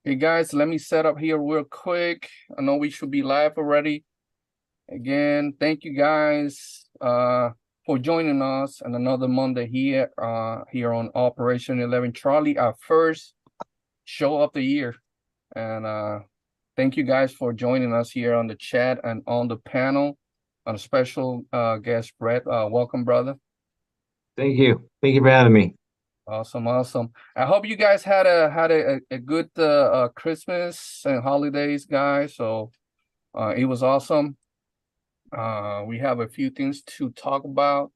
Hey guys, let me set up here real quick. I know we should be live already. Again, thank you guys for joining us on another Monday here here on Operation 11 Charlie, our first show of the year. And thank you guys for joining us here on the chat and on the panel. On a special guest, Brett. Welcome, brother. Thank you. Thank you for having me. Awesome, awesome. I hope you guys had a good Christmas and holidays, guys. So it was awesome. We have a few things to talk about.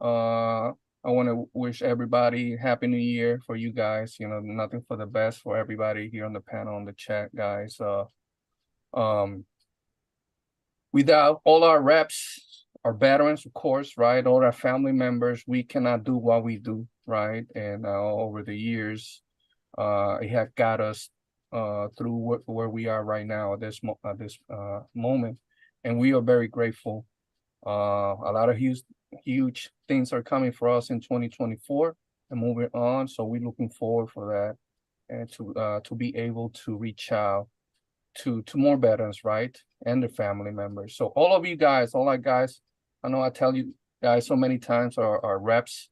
I want to wish everybody Happy New Year for you guys. You know, nothing for the best for everybody here on the panel, on the chat, guys. Um, Without all our reps, our veterans, of course, right? All our family members, we cannot do what we do, right? And over the years, it has got us through where we are right now at this moment, and we are very grateful. A lot of huge things are coming for us in 2024 and moving on. So we're looking forward for that and to be able to reach out to more veterans, right? And their family members. So all of you guys, all our guys, I know I tell you guys so many times, our reps,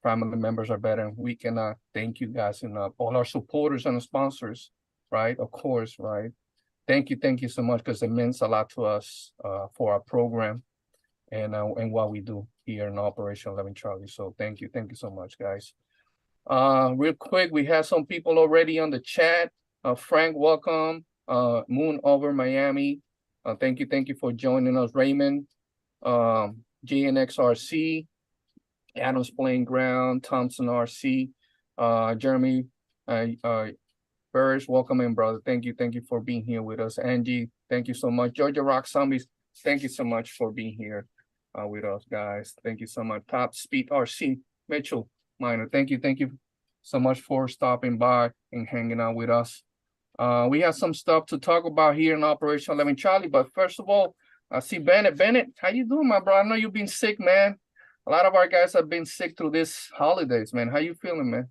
family members are better, and we cannot thank you guys enough. All our supporters and sponsors, right? Of course, right? Thank you so much, because it means a lot to us for our program and what we do here in Operation 11 Charlie. So thank you so much, guys. Real quick, we have some people already on the chat. Frank, welcome. Moon over Miami. Thank you for joining us. Raymond, JNXRC, Adams Playing Ground, Thompson RC, Jeremy, Burris, welcome in, brother. Thank you for being here with us. Angie, thank you so much. Georgia Rock Zombies, thank you so much for being here with us, guys. Thank you so much. Top Speed RC, Mitchell Minor, thank you so much for stopping by and hanging out with us. We have some stuff to talk about here in Operation 11 Charlie, but first of all, I see Bennett. Bennett, how you doing, my bro? I know you've been sick, man. A lot of our guys have been sick through this holidays, man. How you feeling, man?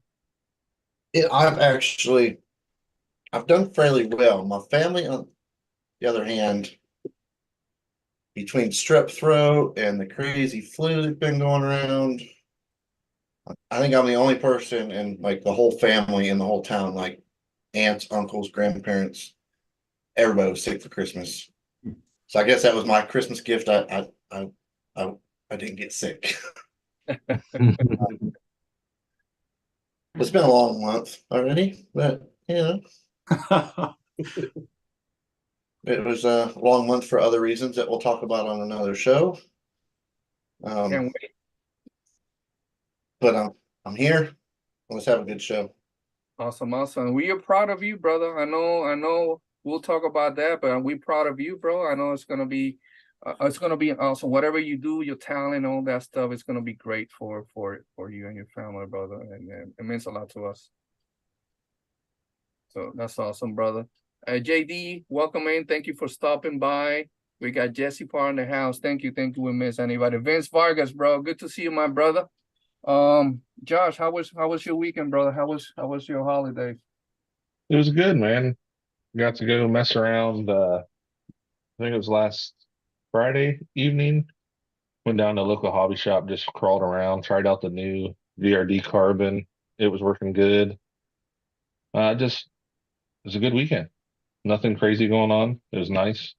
I've done fairly well. My family, on the other hand, between strep throat and the crazy flu that's been going around, I think I'm the only person in like the whole family in the whole town, like aunts, uncles, grandparents, everybody was sick for Christmas. So I guess that was my Christmas gift. I didn't get sick. It's been a long month already, but you know, it was a long month for other reasons that we'll talk about on another show. Can't wait. But I'm here. Let's have a good show. Awesome. We are proud of you, brother. I know we'll talk about that, but we're proud of you, bro. I know it's gonna be awesome. Whatever you do, your talent, all that stuff, it's gonna be great for you and your family, brother. And it means a lot to us. So that's awesome, brother. JD, welcome in. Thank you for stopping by. We got Jesse Parr in the house. Thank you. We miss anybody. Vince Vargas, bro. Good to see you, my brother. Josh, how was your weekend, brother? How was your holiday? It was good, man. Got to go mess around. I think it was last Friday evening. Went down to a local hobby shop, just crawled around, tried out the new VRD carbon. It was working good. Just it was a good weekend. Nothing crazy going on. It was nice.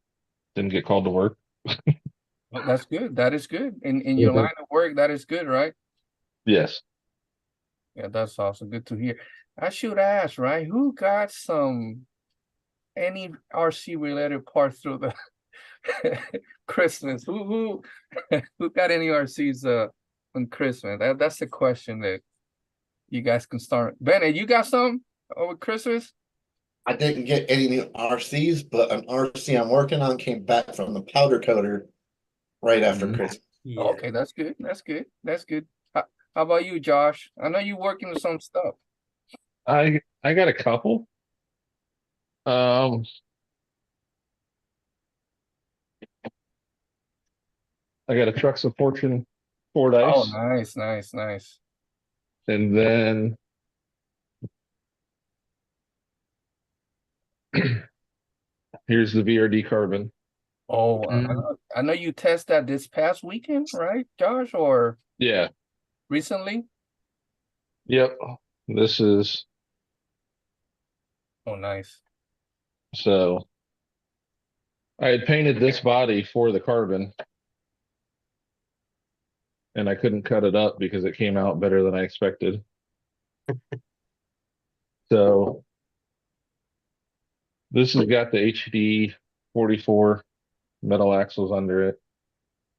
Didn't get called to work. Oh, that's good. That is good. In your line of work, that is good, right? Yes. Yeah, that's awesome. Good to hear. I should ask, right? Who got any RC related parts through the Christmas? Who who got any RCs on Christmas? That's the question that you guys can start. Bennett, you got some over Christmas? I didn't get any new RCs, but an RC I'm working on came back from the powder coater right after Christmas. Yeah. Okay, that's good. That's good. How about you, Josh? I know you working on some stuff. I got a couple. Um, I got a Trucks of Fortune 4 Oh, dice, nice. and then Here's the VRD carbon. Oh, I know you test that this past weekend, right, Josh, or Yeah. recently? Yep. This is Oh, nice. so I had painted this body for the carbon and I couldn't cut it up because it came out better than I expected. So this has got the HD 44 metal axles under it.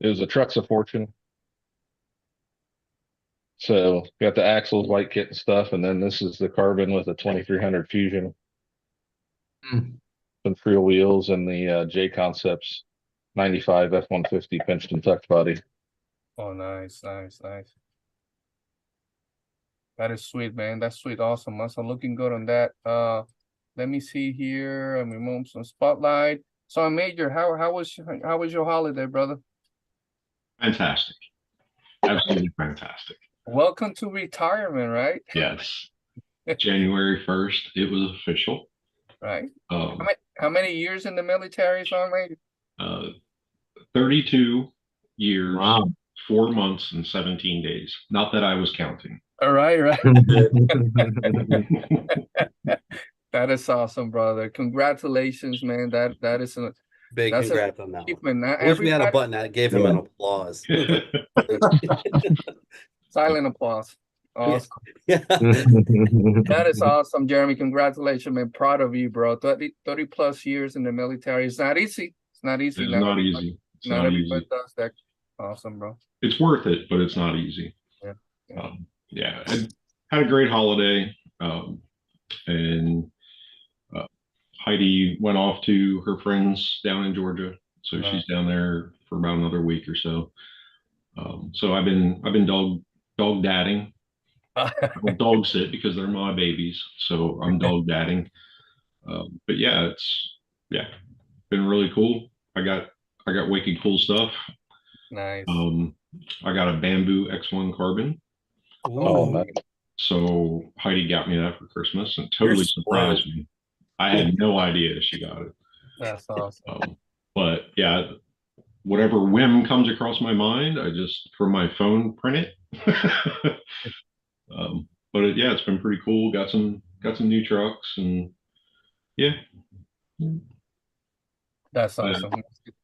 It was a Trucks of Fortune. So got the axles, white kit and stuff, and then this is the carbon with a 2300 Fusion, some trail wheels, and the J Concepts 95 F-150 pinched and tucked body. Oh, nice. That is sweet, man. That's sweet. Awesome. I'm looking good on that. Let me see here. Let me move some spotlight. So, Major, how was your holiday, brother? Fantastic. Absolutely fantastic. Welcome to retirement, right? Yes. January 1st, it was official. Right. Um, How many years in the military, so Major? 32 years, Wow. 4 months, and 17 days. Not that I was counting. All right. That is awesome, brother. Congratulations, man. That is a Big that's congrats on that one. achievement. Not I wish we had a everybody. button that gave him an applause. Silent applause. Awesome. Yeah. That is awesome, Jeremy. Congratulations, man. Proud of you, bro. 30 plus years in the military. It's not easy. It's not easy. It's Not not everybody- easy. It's Not not everybody easy. does that. Awesome, bro. It's worth it, but it's not easy. Yeah. Yeah. I had a great holiday. And Heidi went off to her friends down in Georgia. So Nice. she's down there for about another week or so. So I've been dog dadding. I don't dog sit because they're my babies, so I'm dog dadding. But yeah, it's been really cool. I got wicked cool stuff. Nice. I got a bamboo X1 carbon. Oh, Ooh. nice. So Heidi got me that for Christmas and totally spoiled. surprised me. I had no idea she got it. That's awesome. But yeah, whatever whim comes across my mind, I just from my phone print it. But it's been pretty cool. Got some new trucks and yeah. That's awesome.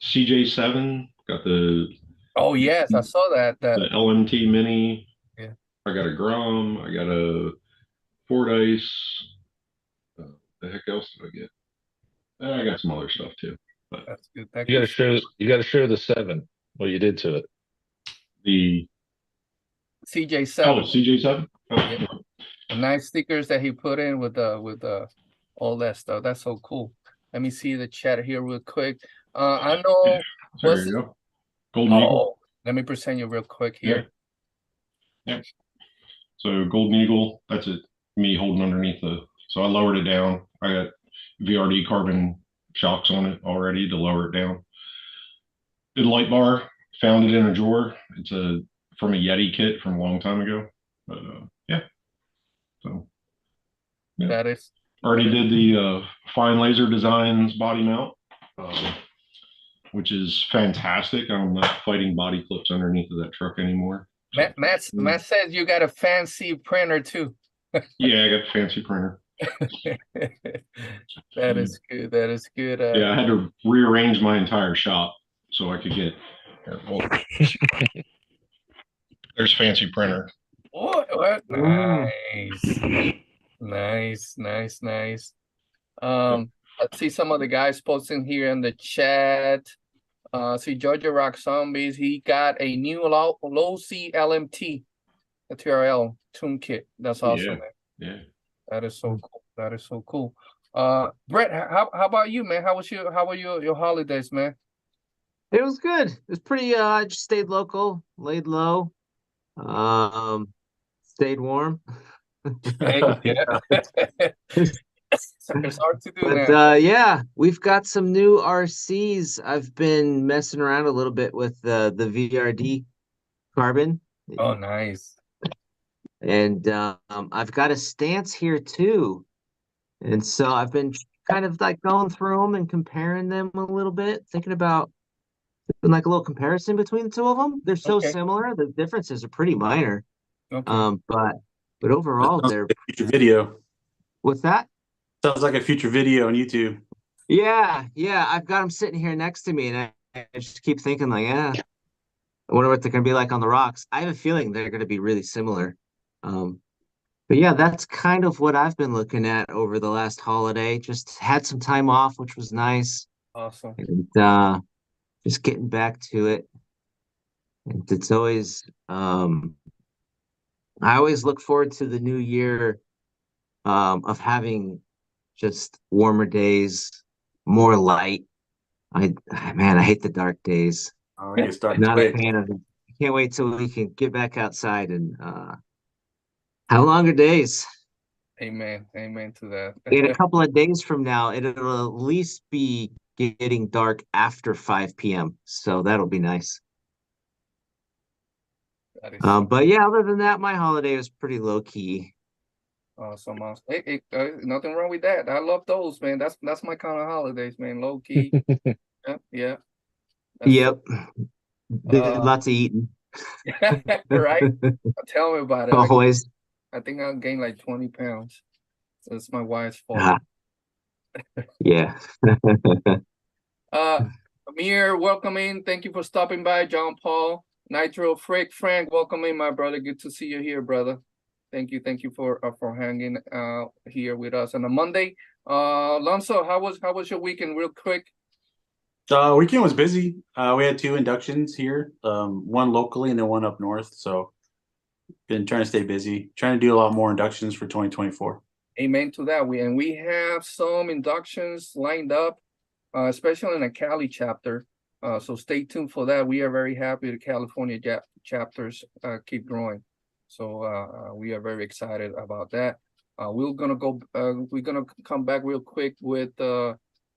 CJ7 got the Oh yes, I saw that. the LMT Mini. Yeah. I got a Grom. I got a Fordyce. The heck else did I get? I got some other stuff too. But That's good. You gotta show the 7 what you did to it. the CJ7. CJ7. Yeah. The nice stickers that he put in with all that stuff. That's so cool. Let me see the chat here real quick. I know. There you go. Golden Eagle. Oh, let me present you real quick here. Yeah. So Golden Eagle, that's it. Me holding underneath so I lowered it down. I got VRD carbon shocks on it already to lower it down. Did a light bar, found it in a drawer. It's from a Yeti kit from a long time ago. But yeah. So yeah. That is Already did the Fine Laser Designs body mount, which is fantastic. I'm not fighting body clips underneath of that truck anymore. Matt says you got a fancy printer too. Yeah, I got a fancy printer. That is good. That is good. Yeah, I had to rearrange my entire shop so I could get. There's fancy printer. What? Nice. Let's see some of the guys posting here in the chat. See Georgia Rock Zombies. He got a new low C LMT, a TRL tune kit. That's awesome, man. Yeah. That is so cool. That is so cool. Brett, how about you, man? How were your holidays, man? It was good. It was pretty I just stayed local, laid low, stayed warm. Yeah. It's hard to do But now. yeah, we've got some new RCs. I've been messing around a little bit with the VRD carbon. Oh, nice. And I've got a stance here too. And so I've been kind of like going through them and comparing them a little bit, thinking about doing like a little comparison between the two of them. They're so Okay. similar. The differences are pretty minor. Okay. But overall, Sounds they're like a future video. what's that? Sounds like a future video on YouTube. Yeah. I've got them sitting here next to me, and I just keep thinking like, yeah, I wonder what they're gonna be like on the rocks. I have a feeling they're gonna be really similar. But yeah, that's kind of what I've been looking at over the last holiday. Just had some time off, which was nice, Awesome. and just getting back to it. And it's always I always look forward to the new year of having just warmer days, more light. Man, I hate the dark days. Oh, it gets dark Not a quick. fan of it. I can't wait till we can get back outside and have longer days. Amen. Amen to that. In a couple of days from now, it'll at least be getting dark after 5 p.m. So that'll be nice. That is But yeah, other than that, my holiday was pretty low key. awesome. Awesome. Hey, nothing wrong with that. I love those, man. That's my kind of holidays, man. Low key. Yeah. That's Yep. Did Uh, lots of eating. right. Tell me about it. Always. I think I'll gain like 20 pounds. So it's my wife's fault. Ah, yeah. Amir, welcome in. Thank you for stopping by. John Paul, Nitro, Frank, welcome in, my brother. Good to see you here, brother. Thank you for hanging here with us on a Monday. Alonso, how was your weekend, real quick? Weekend was busy. We had 2 inductions here, one locally and then one up north. So been trying to stay busy, trying to do a lot more inductions for 2024. Amen to that. We have some inductions lined up, especially in the Cali chapter. So stay tuned for that. We are very happy the California chapters keep growing. So we are very excited about that. We're gonna come back real quick with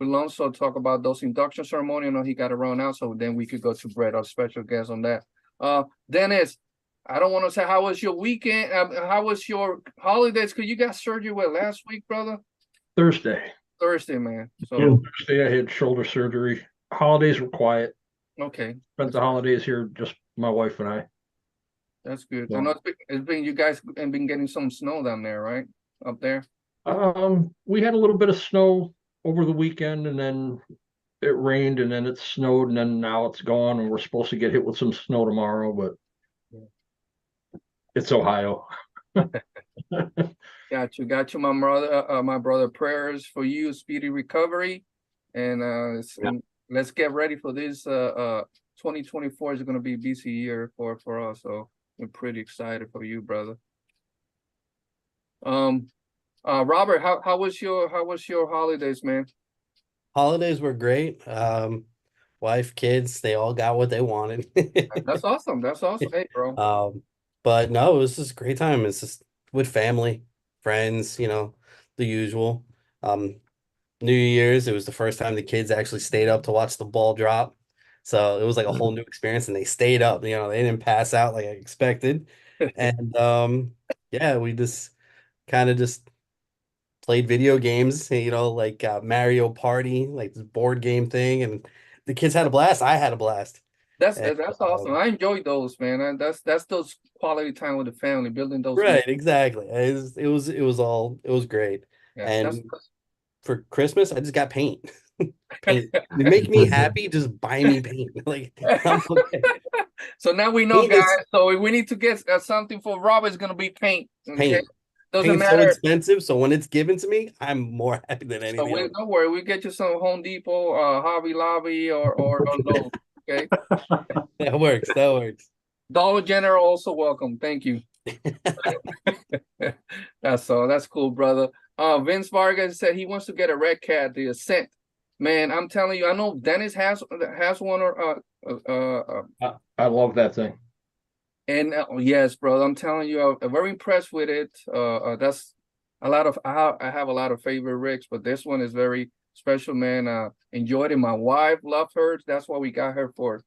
Alonso, talk about those induction ceremony. I know he got to run out, so then we could go to Brett, our special guest on that. Dennis, I don't want to say how was your weekend, how was your holidays? Cause you got surgery last week, brother? Thursday, man. So Thursday I had shoulder surgery. Holidays were quiet. okay, Spent the holidays here, just my wife and I. that's good. Yeah. I know it's been you guys have been getting some snow down there, right? Up there. We had a little bit of snow over the weekend, and then it rained, and then it snowed, and then now it's gone, and we're supposed to get hit with some snow tomorrow, but it's Ohio. Got you, my brother. Prayers for you, speedy recovery, and let's get ready for this. 2024 is going to be a busy year for us, so we're pretty excited for you, brother. Robert, how was your holidays, man? Holidays were great. Wife, kids, they all got what they wanted. That's awesome. Hey, bro. But no, it was just a great time. It's just with family, friends, the usual. New Year's, it was the first time the kids actually stayed up to watch the ball drop. So it was like a whole new experience, and they stayed up, they didn't pass out like I expected. And yeah, we just kind of just played video games, like Mario Party, like this board game thing, and the kids had a blast. I had a blast. That's awesome. I enjoyed those, man. That's those quality time with the family, building those. Right, exactly. It was great. Yeah, And for Christmas, I just got paint. Paint. You make me happy, just buy me paint. Like, I'm okay. So now we know, Paint guys. is- So we need to get something for Rob. It's gonna be paint. Okay? Paint. Doesn't Paint's so matter. expensive, so when it's given to me, I'm more happy than So anything else. don't worry. We get you some Home Depot, Hobby Lobby, or Lowe's. Okay. That works. Dollar General also welcome. Thank you. That's cool, brother. Vince Vargas said he wants to get a red cat, the Ascent. Man, I'm telling you, I know Dennis has one, or I love that thing. and yes, brother, I'm telling you, I'm very impressed with it. That's a lot of I have a lot of favorite rigs, but this one is very special, man. Enjoyed it. My wife loved her. That's why we got her for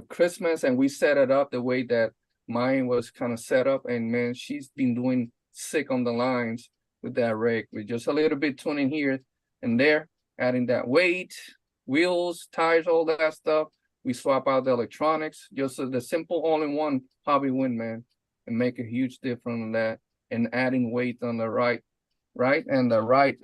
Christmas, and we set it up the way that mine was kind of set up. And man, she's been doing sick on the lines with that rig. With just a little bit tuning here, in there, adding that weight, wheels, tires, all that stuff. We swap out the electronics, just the simple all-in-one hobby win, man, and make a huge difference in that. And adding weight on the right and the right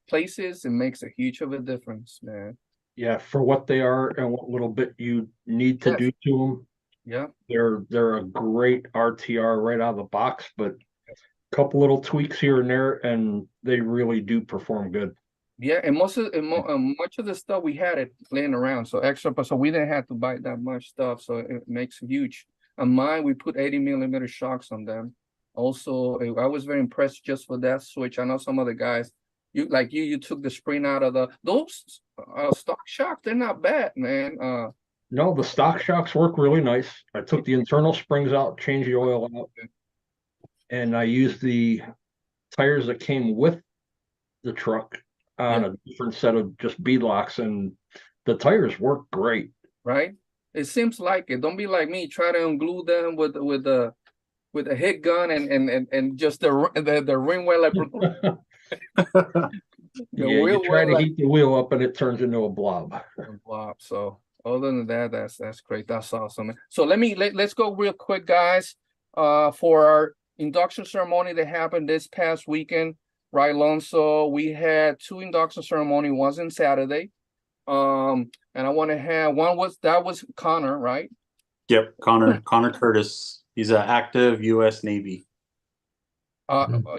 places, it makes a huge of a difference, man. Yeah, for what they are and what little bit you need to Yes. do to them, Yeah, they're a great RTR right out of the box, but a couple little tweaks here and there, and they really do perform good. yeah, and much of the stuff we had it laying around, so extra, but so we didn't have to buy that much stuff, so it makes huge. On mine, we put 80mm shocks on them. Also, I was very impressed just for that switch. I know some of the guys, you took the spring out of those stock shocks. They're not bad, man. No, the stock shocks work really nice. I took the internal springs out, changed the oil out, and I used the tires that came with the truck on a different set of just beadlocks, and the tires work great. Right? It seems like it. Don't be like me. Try to unglue them with a hit gun and just the ring well like Yeah, you try to heat the wheel up and it turns into a blob. So other than that, that's great. That's awesome. So let's go real quick, guys. For our induction ceremony that happened this past weekend, right, Alonso? We had 2 induction ceremony. One on Saturday. And I want to have that was Connor, right? Yep, Connor Curtis. He's an active U.S. Navy.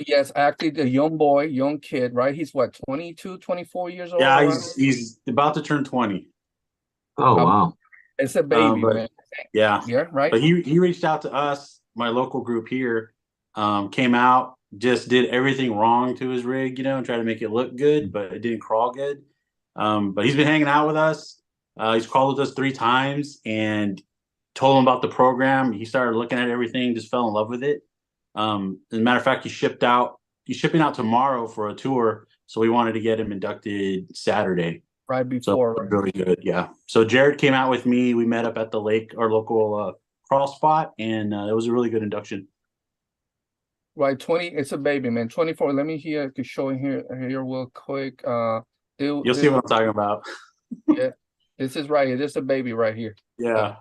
Yes, active, a young kid, right? He's what, 22, 24 years old? Yeah, he's about to turn 20. Oh, wow. It's a baby, man. Yeah. Yeah, right. But he reached out to us, my local group here, came out, just did everything wrong to his rig, and tried to make it look good, but it didn't crawl good. But he's been hanging out with us. He's called with us 3 times and told him about the program. He started looking at everything, just fell in love with it. As a matter of fact, he's shipping out tomorrow for a tour. So we wanted to get him inducted Saturday. Right before. So really good. Yeah. So Jared came out with me. We met up at the lake, our local crawl spot, and it was a really good induction. Right. 20. It's a baby, man. 24. Let me show here real quick. You'll see what I'm talking about. Yeah. This is right here. This is a baby right here. Yeah.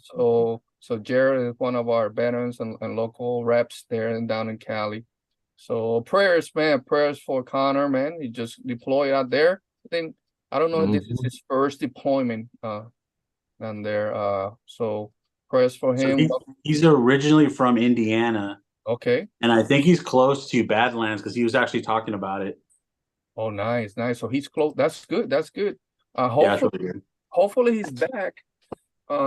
So Jared is one of our veterans and local reps there and down in Cali. So prayers, man, prayers for Connor, man. He just deployed out there. I don't know if this is his first deployment down there. So prayers for him. So he's originally from Indiana. Okay. And I think he's close to Badlands because he was actually talking about it. Oh, nice. So he's close. That's good. Hopefully he's back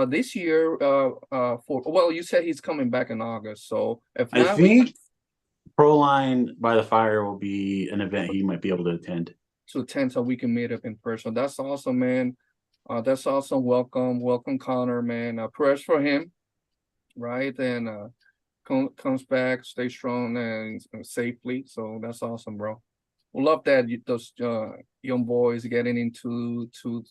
this year you said he's coming back in August, so if not, I think Proline by the Fire will be an event he might be able to attend so we can meet up in person. That's awesome, man. That's awesome. Welcome Connor, man. Prayers for him, right? And comes back, stay strong and safely. So that's awesome, bro. We love that those young boys getting into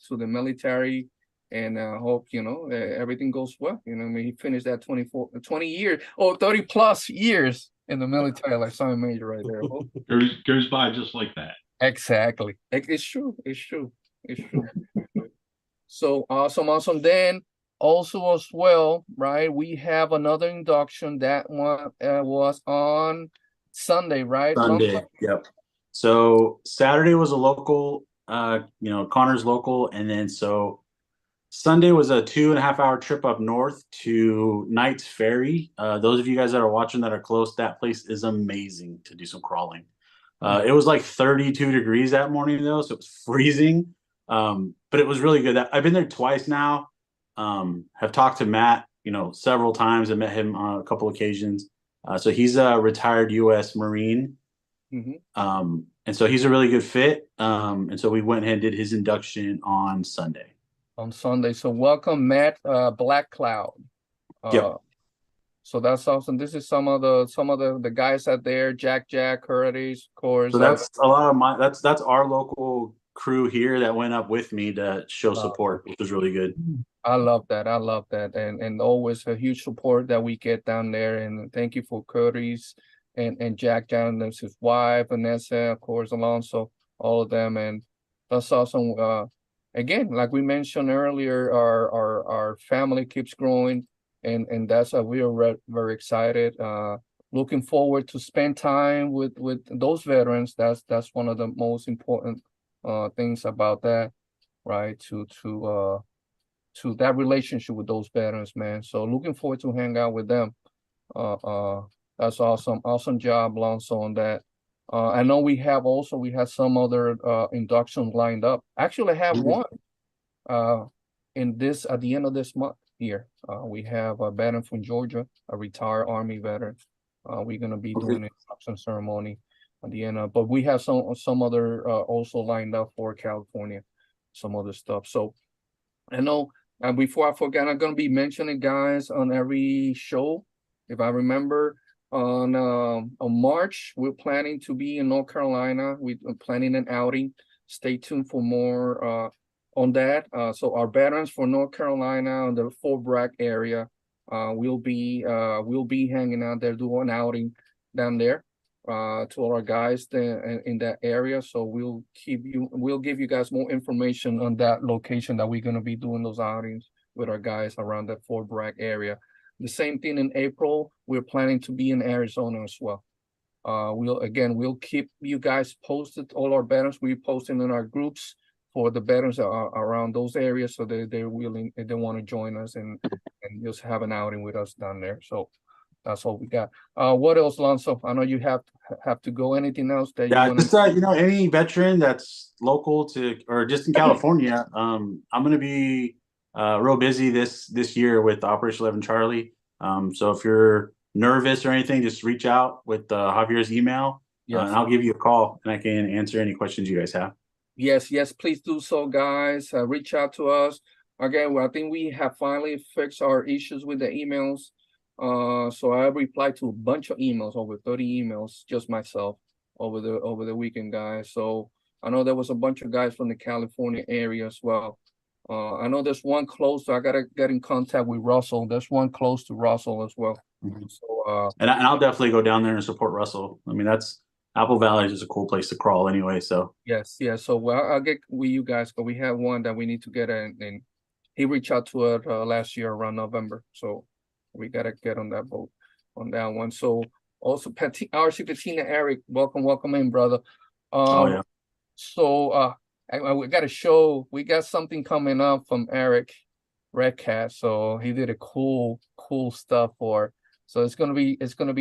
the military. And hope, everything goes well. He finished that 20 years, 30 plus years in the military, like Simon Major right there. Goes by just like that. Exactly. It's true. So awesome. Then also as well, right? We have another induction. That one was on Sunday, right? Sunday. Yep. So Saturday was a local, Connor's local. And then Sunday was a 2.5-hour trip up north to Knight's Ferry. Those of you guys that are watching that are close, that place is amazing to do some crawling. It was like 32 degrees that morning though, so it was freezing. But it was really good. I've been there twice now. Have talked to Matt, several times. I met him on a couple occasions. So he's a retired U.S. Marine. Mm-hmm. And so he's a really good fit. And so we went ahead and did his induction on Sunday. So welcome, Matt Black Cloud. Yep. So that's awesome. This is some of the guys out there, Jack Curtis, of course. So that's a lot of that's our local crew here that went up with me to show support, which was really good. I love that. And always a huge support that we get down there. And thank you for Curtis and Jack John, his wife, Vanessa, of course, Alonso, all of them. And That's awesome. Again, like we mentioned earlier, our family keeps growing, and that's we are very excited. Looking forward to spend time with those veterans. That's one of the most important things about that, right? To that relationship with those veterans, man. So looking forward to hang out with them. That's awesome. Awesome job, Lonzo, on that. I know we had some other inductions lined up. Actually, I have one at the end of this month here. We have a veteran from Georgia, a retired Army veteran. We're gonna be doing an induction ceremony at the end of, but we have some other also lined up for California, some other stuff. So I know, and before I forget, I'm gonna be mentioning guys on every show. If I remember, on March, we're planning to be in North Carolina. We're planning an outing. Stay tuned for more on that. So our veterans for North Carolina and the Fort Bragg area, we'll be hanging out there, doing an outing down there to all our guys in that area. So we'll give you guys more information on that location that we're gonna be doing those outings with our guys around that Fort Bragg area. The same thing in April, we're planning to be in Arizona as well. We'll keep you guys posted, all our veterans, we're posting in our groups for the veterans around those areas, so they're willing, they want to join us and just have an outing with us down there. So that's all we got. What else, Lonzo? I know you have to go. Anything else that you want to? Just any veteran that's local to or just in California. I'm gonna be real busy this year with Operation 11 Charlie. So if you're nervous or anything, just reach out with Javier's email, Yes. and I'll give you a call and I can answer any questions you guys have. Yes, please do so, guys. Reach out to us. Again, I think we have finally fixed our issues with the emails. So I replied to a bunch of emails, over 30 emails, just myself over the weekend, guys. So I know there was a bunch of guys from the California area as well. I know there's one close, so I gotta get in contact with Russell. There's one close to Russell as well. So And I'll definitely go down there and support Russell. I mean, that's Apple Valley is just a cool place to crawl anyway. So yes. So I'll get with you guys, but we have one that we need to get in, and he reached out to us last year around November. So we gotta get on that boat on that one. So also RC Patina, Eric, welcome in, brother. oh yeah. So we got a show. We got something coming up from Eric Redcat. So he did a cool stuff for. So it's gonna be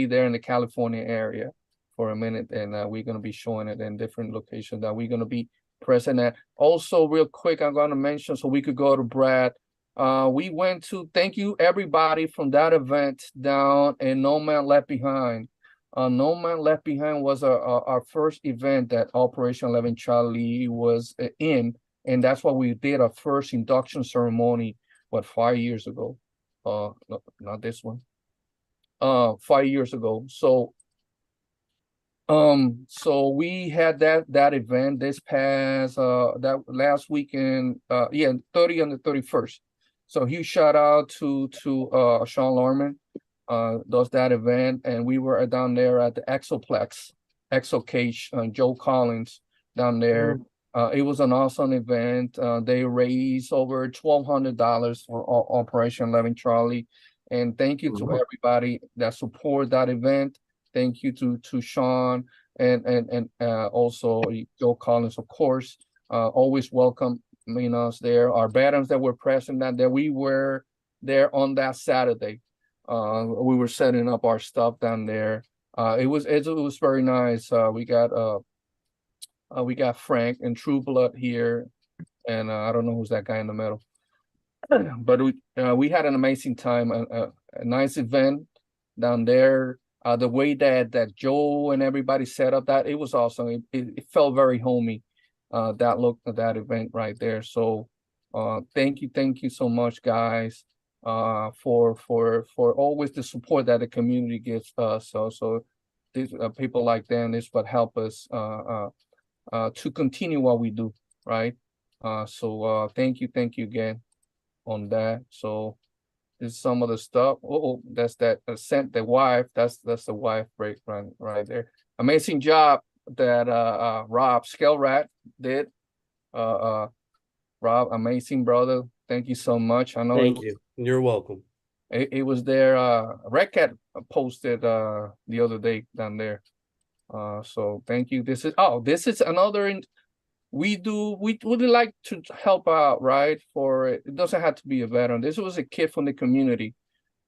there in the California area for a minute, and we're gonna be showing it in different locations that we're gonna be present at. Also, real quick, I'm gonna mention so we could go to Brad. We went to thank you everybody from that event down in No Man Left Behind. No Man Left Behind was our first event that Operation 11 Charlie was in, and that's what we did our first induction ceremony, 5 years ago? No, not this one. 5 years ago. So we had that event this past that last weekend, 30 and the 31st. So huge shout out to Sean Lorman, does that event, and we were down there at the Exo Cage, Joe Collins down there. It was an awesome event. They raised over $1,200 for Operation 11 Charlie, and thank you to everybody that support that event. Thank you to Sean and also Joe Collins, of course. Always welcome us there. Our veterans that were present that day, we were there on that Saturday. We were setting up our stuff down there. It was very nice. We got Frank and True Blood here, and I don't know who's that guy in the middle. But we had an amazing time, a nice event down there. The way that Joe and everybody set up that, it was awesome. It felt very homey. That event right there. So thank you so much, guys, for always the support that the community gives us. So these people like them is what help us to continue what we do, right? So thank you again on that. So this is some of the stuff. Oh, that's that sent the wife. That's the wife break right there. Amazing job that Rob Skelrat did. Rob, amazing brother. Thank you so much. I know Thank you. You're welcome. it was there. Red Cat posted the other day down there. So thank you. This is another. We would like to help out, right? For it doesn't have to be a veteran. This was a kid from the community,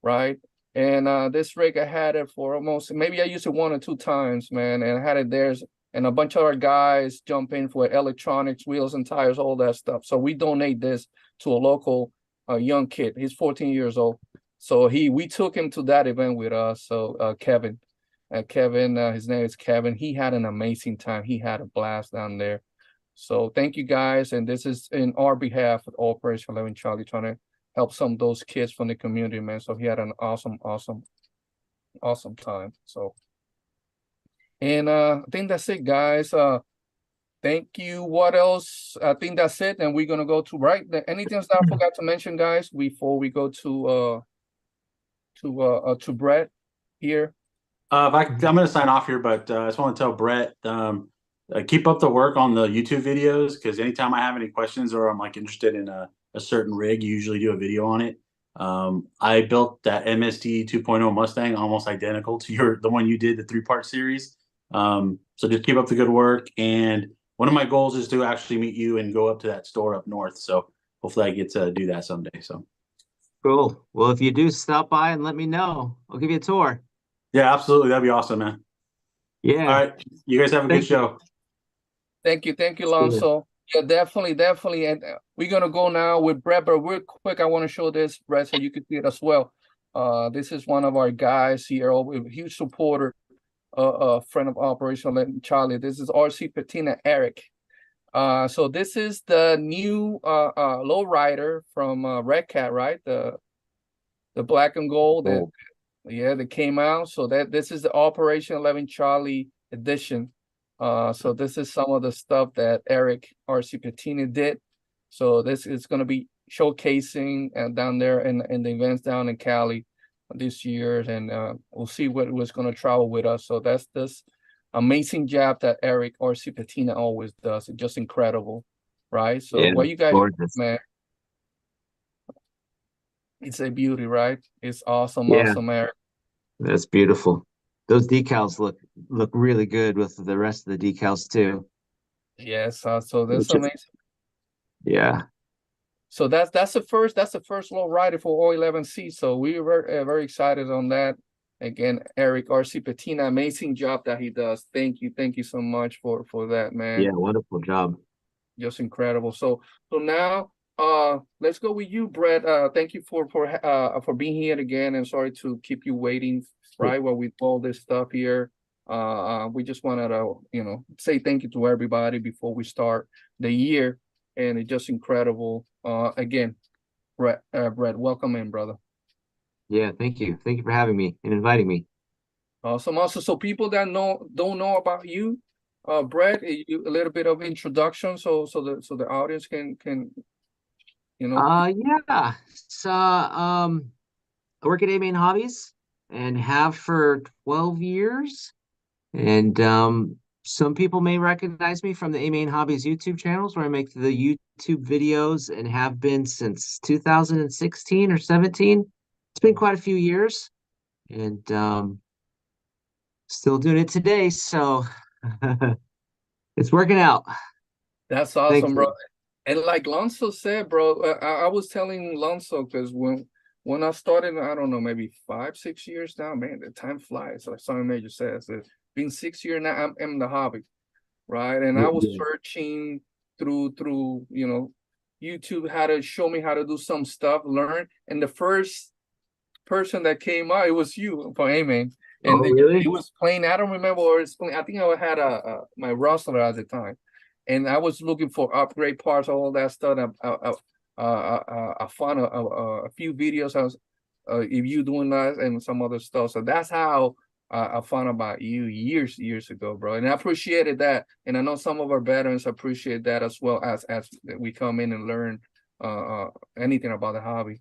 right? And this rig I had it for almost, maybe I used it 1 or 2 times, man, and I had it there, and a bunch of our guys jump in for electronics, wheels and tires, all that stuff. So we donate this to a local young kid. He's 14 years old. So we took him to that event with us. So Kevin, his name is Kevin. He had an amazing time. He had a blast down there. So thank you guys. And this is in our behalf of Operation 11 Charlie, trying to help some of those kids from the community, man. So he had an awesome time. So, and I think that's it, guys. Thank you. What else? I think that's it. And we're gonna go to anything else that I forgot to mention, guys, before we go to Brett here. I'm going to sign off here, but I just want to tell Brett, keep up the work on the YouTube videos, because anytime I have any questions or I'm like interested in a certain rig, you usually do a video on it. I built that MST 2.0 Mustang almost identical to the one you did, the 3-part series. So just keep up the good work. And one of my goals is to actually meet you and go up to that store up north. So hopefully I get to do that someday. So Cool. Well, if you do, stop by and let me know. I'll give you a tour. yeah, absolutely. That'd be awesome, man. Yeah. All right. You guys have a good show. Thank you, Alonso. Yeah, definitely. And we're gonna go now with Brett, but real quick, I want to show this, Brett, so you can see it as well. This is one of our guys here, a huge supporter, friend of Operation Charlie. This is RC Patina Eric. So this is the new lowrider from Red Cat, right? The black and gold that came out. So this is the Operation 11 Charlie edition. So this is some of the stuff that Eric RC Patina did. So this is going to be showcasing down there in the events down in Cali this year, and we'll see what was going to travel with us. So that's this amazing job that Eric RC Patina always does. It's just incredible, right? So Yeah, what you guys, gorgeous. man? It's a beauty, right? It's awesome, Yeah. awesome, Eric. That's beautiful. Those decals look really good with the rest of the decals too. Yes, so that's amazing. Yeah. So that's the first low rider for O11C. So we were very excited on that. Again, Eric RC Patina, amazing job that he does. Thank you so much for that, man. Yeah, wonderful job. Just incredible. So now let's go with you, Brett. Thank you for being here again, and sorry to keep you waiting, right, while we do all this stuff here. We just wanted to say thank you to everybody before we start the year, and it's just incredible. Again, Brett, welcome in, brother. Yeah, thank you for having me and inviting me. Awesome. Also, so people that don't know about you, Brett, a little bit of introduction, so the audience can yeah. So I work at AMain Hobbies and have for 12 years. And some people may recognize me from the AMain Hobbies YouTube channels, where I make the YouTube videos and have been since 2016 or 17. It's been quite a few years, and still doing it today. So it's working out. That's awesome, Thanks, bro. And like Lonzo said, bro, I was telling Lonzo, because when I started, I don't know, maybe 5-6 years now, man, the time flies. Like Simon Major says, it's been 6 years now. I'm in the hobby, right? And I was searching through YouTube how to show me how to do some stuff, learn. And the first person that came out, it was you for AMain. And really? It was playing. I don't remember what it's playing. I think I had my roster at the time, and I was looking for upgrade parts, all that stuff. I found a few videos of you doing that and some other stuff. So that's how I found about you years ago, bro. And I appreciated that. And I know some of our veterans appreciate that as well, as we come in and learn anything about the hobby,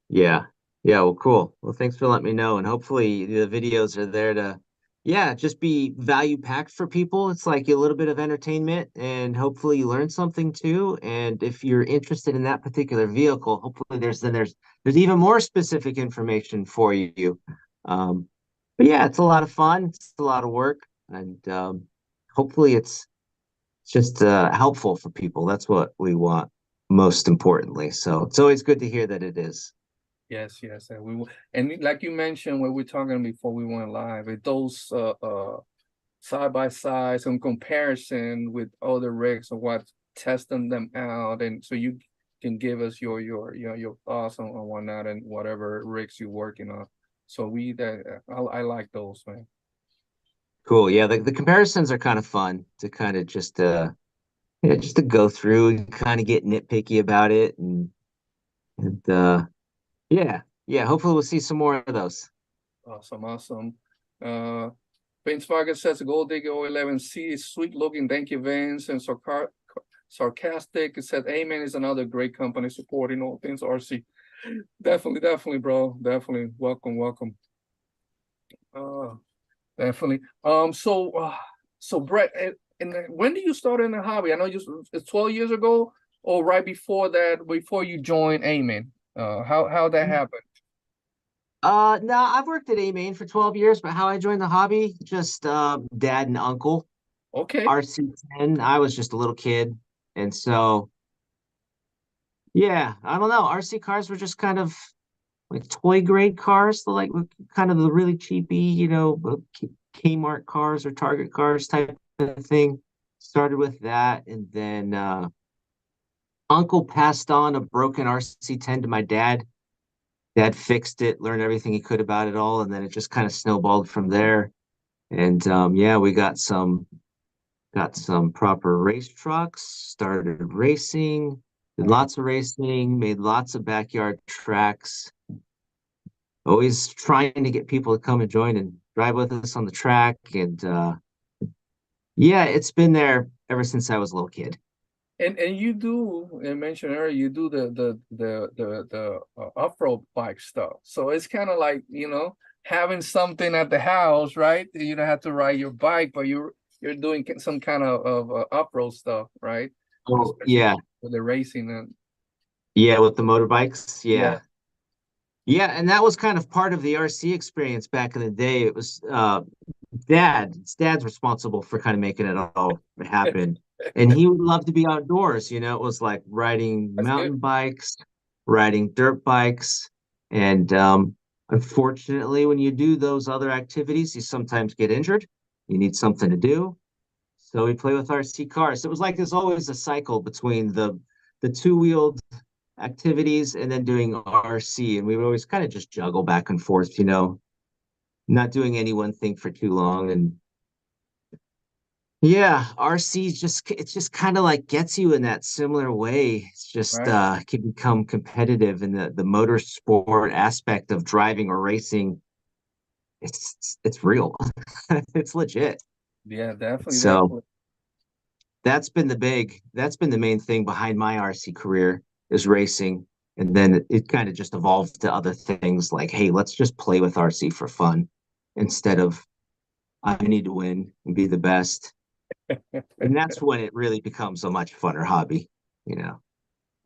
Yeah. Well, cool. Well, thanks for letting me know. And hopefully the videos are there to yeah, just be value packed for people. It's like a little bit of entertainment and hopefully you learn something too. And if you're interested in that particular vehicle, hopefully there's even more specific information for you. But yeah, it's a lot of fun. It's a lot of work, and hopefully it's just helpful for people. That's what we want most importantly. So it's always good to hear that it is. Yes, yes, and we will. And like you mentioned when we were talking before we went live, those side by side, some comparison with other rigs and what testing them out, and so you can give us your thoughts on whatnot and whatever rigs you're working on. So I like those, man. Cool. Yeah, the comparisons are kind of fun to kind of just yeah, just to go through and kind of get nitpicky about it and yeah, yeah, hopefully we'll see some more of those. Awesome, awesome. Vince Vargas says Gold Digger O11C is sweet looking. Thank you, Vince. And sarcastic. It said AMain is another great company supporting all things RC. Definitely, definitely, bro. Definitely. Welcome, welcome. Definitely. So Brett, and when did you start in the hobby? I know it's 12 years ago or right before that, before you joined AMain. How that happened? No, I've worked at AMain for 12 years, but how I joined the hobby, just dad and uncle. Okay. RC10, I was just a little kid. And so, yeah, I don't know. RC cars were just kind of like toy grade cars, so like kind of the really cheapy, Kmart cars or Target cars type of thing. Started with that, and then uncle passed on a broken RC10 to my dad. Dad fixed it, learned everything he could about it all, and then it just kind of snowballed from there. And yeah, we got some proper race trucks, started racing, did lots of racing, made lots of backyard tracks. Always trying to get people to come and join and drive with us on the track. And yeah, it's been there ever since I was a little kid. And you do, and mentioned earlier, you do the off-road bike stuff. So it's kind of like, having something at the house, right? You don't have to ride your bike, but you're doing some kind of off-road stuff, right? Oh, Especially yeah. with the racing and Yeah, with the motorbikes. yeah. Yeah. Yeah, and that was kind of part of the RC experience back in the day. It was dad's responsible for kind of making it all happen. And he would love to be outdoors, it was like riding That's good. mountain bikes, riding dirt bikes. And unfortunately, when you do those other activities, you sometimes get injured. You need something to do. So we play with RC cars. It was like there's always a cycle between the two-wheeled activities and then doing RC. And we would always kind of just juggle back and forth, not doing any one thing for too long. And yeah, RC it's just kind of like gets you in that similar way. It's just Right. can become competitive in the motorsport aspect of driving or racing. It's real. It's legit. Yeah, definitely, So definitely. that's been the main thing behind my RC career is racing. And then it kind of just evolved to other things like, hey, let's just play with RC for fun instead of I need to win and be the best. And that's when it really becomes a much funner hobby.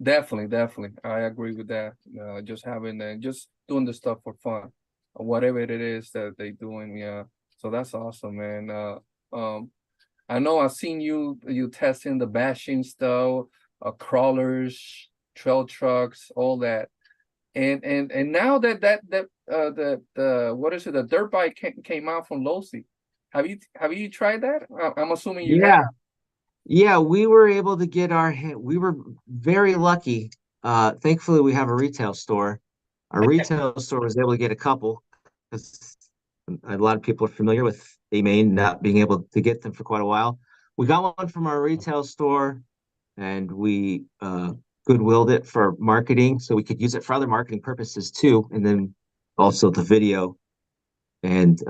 Definitely, definitely. I agree with that. Just doing the stuff for fun, whatever it is that they doing. Yeah. So that's awesome, man. I know I've seen you testing the bashing stuff, crawlers, trail trucks, all that. And now the what is it? The dirt bike came out from Losi. Have you tried that? I'm assuming you have. Yeah. Yeah, we were able to we were very lucky. Thankfully we have a retail store. Our retail store was able to get a couple because a lot of people are familiar with AMain not being able to get them for quite a while. We got one from our retail store and we goodwilled it for marketing so we could use it for other marketing purposes too. And then also the video. And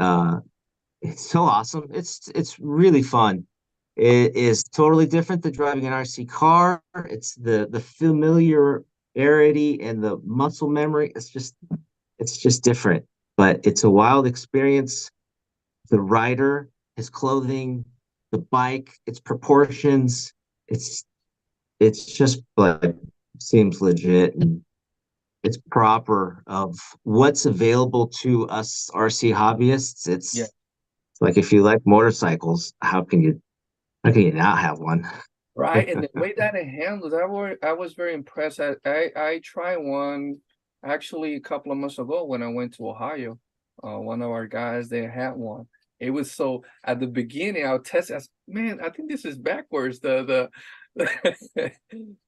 it's so awesome. It's really fun. It is totally different than driving an RC car. It's the familiarity and the muscle memory. It's just different, but it's a wild experience. the rider, his clothing, the bike, its proportions. It's just like seems legit and it's proper of what's available to us RC hobbyists. Yeah. It's like if you like motorcycles, how can you not have one? Right, and the way that it handles, I was very impressed. I tried one actually a couple of months ago when I went to Ohio. One of our guys, they had one. It was so at the beginning, I would test it. I said, man, I think this is backwards.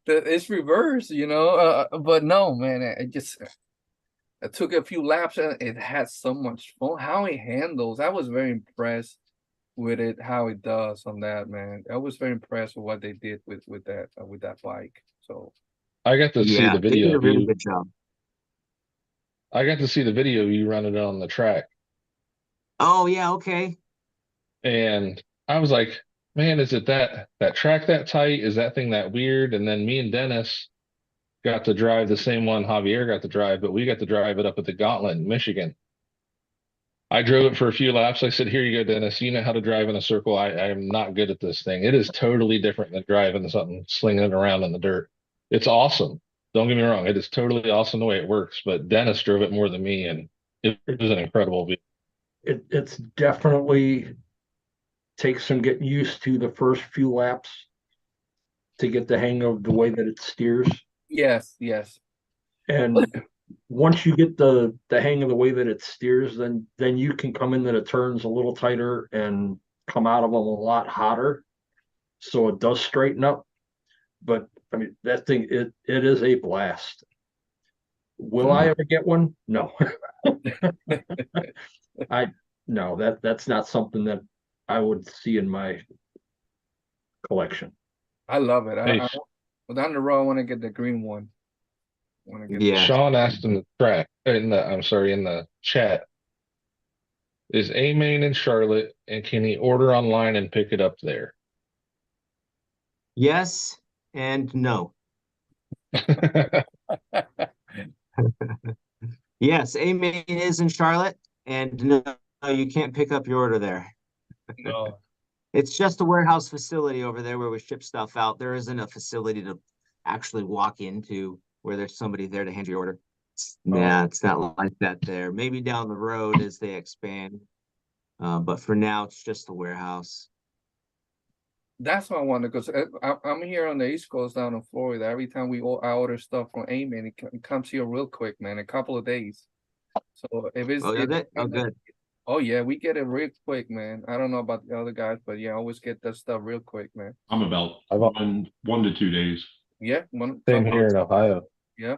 It's reverse, you know. But no, man, I took a few laps and it had so much fun. How it handles, I was very impressed with it, how it does on that, man. I was very impressed with what they did with that bike. So I got to see Yeah, the they did video a of really you. good job. I got to see the video of you running it on the track, Oh yeah, okay. and I was like, man, is it that track that tight? Is that thing that weird? And then me and Dennis got to drive the same one Javier got to drive, but we got to drive it up at the Gauntlet in Michigan. I drove it for a few laps. I said, here you go, Dennis. You know how to drive in a circle. I am not good at this thing. It is totally different than driving something, slinging it around in the dirt. It's awesome. Don't get me wrong. It is totally awesome the way it works, but Dennis drove it more than me, and it was an incredible vehicle. It's definitely takes some getting used to the first few laps to get the hang of the way that it steers. yes. And once you get the hang of the way that it steers, then you can come into the turns a little tighter and come out of them a lot hotter. So it does straighten up. But I mean, that thing, it is a blast. Will I ever get one? No. No, that's not something that I would see in my collection. I love it. Hey, Down the road, I want to get the green one. Want to get Yeah. Sean asked in the track, in the chat, is AMain in Charlotte, and can he order online and pick it up there? Yes and no. Yes, AMain is in Charlotte, and no, you can't pick up your order there. no. It's just a warehouse facility over there where we ship stuff out. There isn't a facility to actually walk into where there's somebody there to hand you your order. Nah, it's not like that there. Maybe down the road as they expand. But for now, it's just a warehouse. That's what I wonder because I'm here on the East Coast down in Florida. Every time I order stuff from AMain, it comes here real quick, man, a couple of days. So if it's Oh, is it? Oh, good. Oh yeah, we get it real quick, man. I don't know about the other guys, but yeah, I always get that stuff real quick, man. I'm about I've- 1 to 2 days. Yeah, Same here in Ohio. Yeah.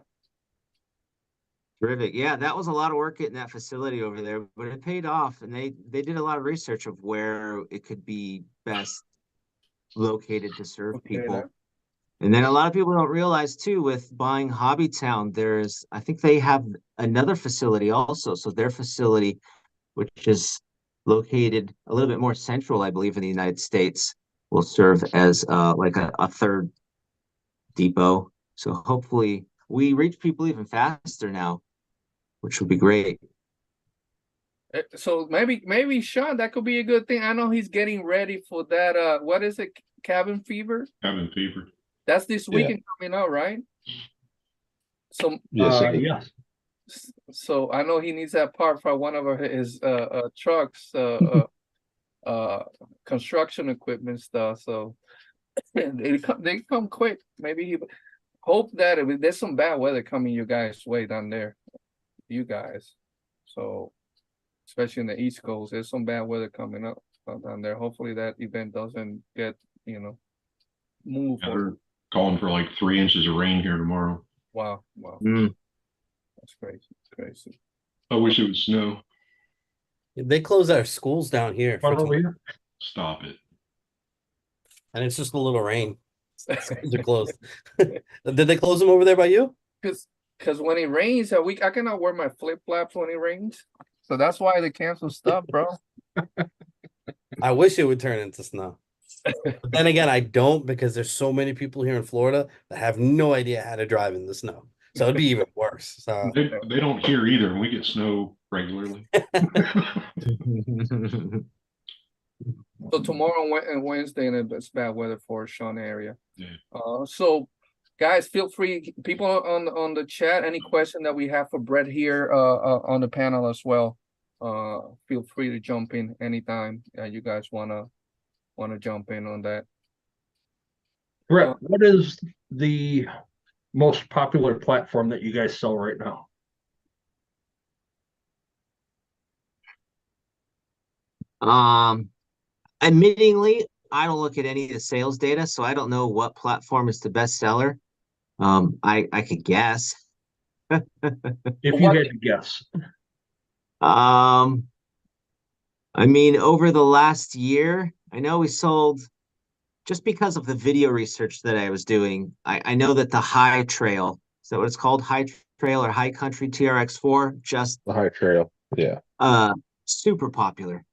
Terrific. Yeah, that was a lot of work getting that facility over there, but it paid off. And they did a lot of research of where it could be best located to serve Okay, people. man. And then a lot of people don't realize too, with buying Hobbytown, I think they have another facility also. So their facility, which is located a little bit more central, I believe, in the United States, will serve as like a third depot. So hopefully we reach people even faster now, which would be great. So maybe Sean, that could be a good thing. I know he's getting ready for that. What is it? Cabin fever. Cabin fever. That's this Yeah. weekend coming out, right? So Yes, Yes. so I know he needs that part for one of his trucks, construction equipment stuff. So they come quick. Maybe he hope that if there's some bad weather coming your guys' way down there, you guys. So especially in the East Coast, there's some bad weather coming up down there. Hopefully that event doesn't get move. Yeah, they're calling for like 3 inches of rain here tomorrow. Wow, Mm. that's crazy. I wish it would snow. They close our schools down here, for Over here. Stop it. and it's just a little rain. Schools are closed. Did they close them over there by you? Because when it rains, I cannot wear my flip flops when it rains. So that's why they cancel stuff, bro. I wish it would turn into snow. But then again, I don't, because there's so many people here in Florida that have no idea how to drive in the snow. So it'd be even worse. So They don't hear either, and we get snow regularly. So tomorrow and Wednesday, and it's bad weather for Sean area. Yeah. So guys, feel free. People on the chat, any question that we have for Brett here on the panel as well. Feel free to jump in anytime you guys wanna jump in on that. Brett, what is the most popular platform that you guys sell right now? Admittingly, I don't look at any of the sales data, so I don't know what platform is the best seller. I could guess. If you had to guess. I mean, over the last year, I know we sold, just because of the video research that I was doing, I know that the High Trail, is that what it's called? High Trail or High Country TRX4, just The High Trail. Yeah. super popular.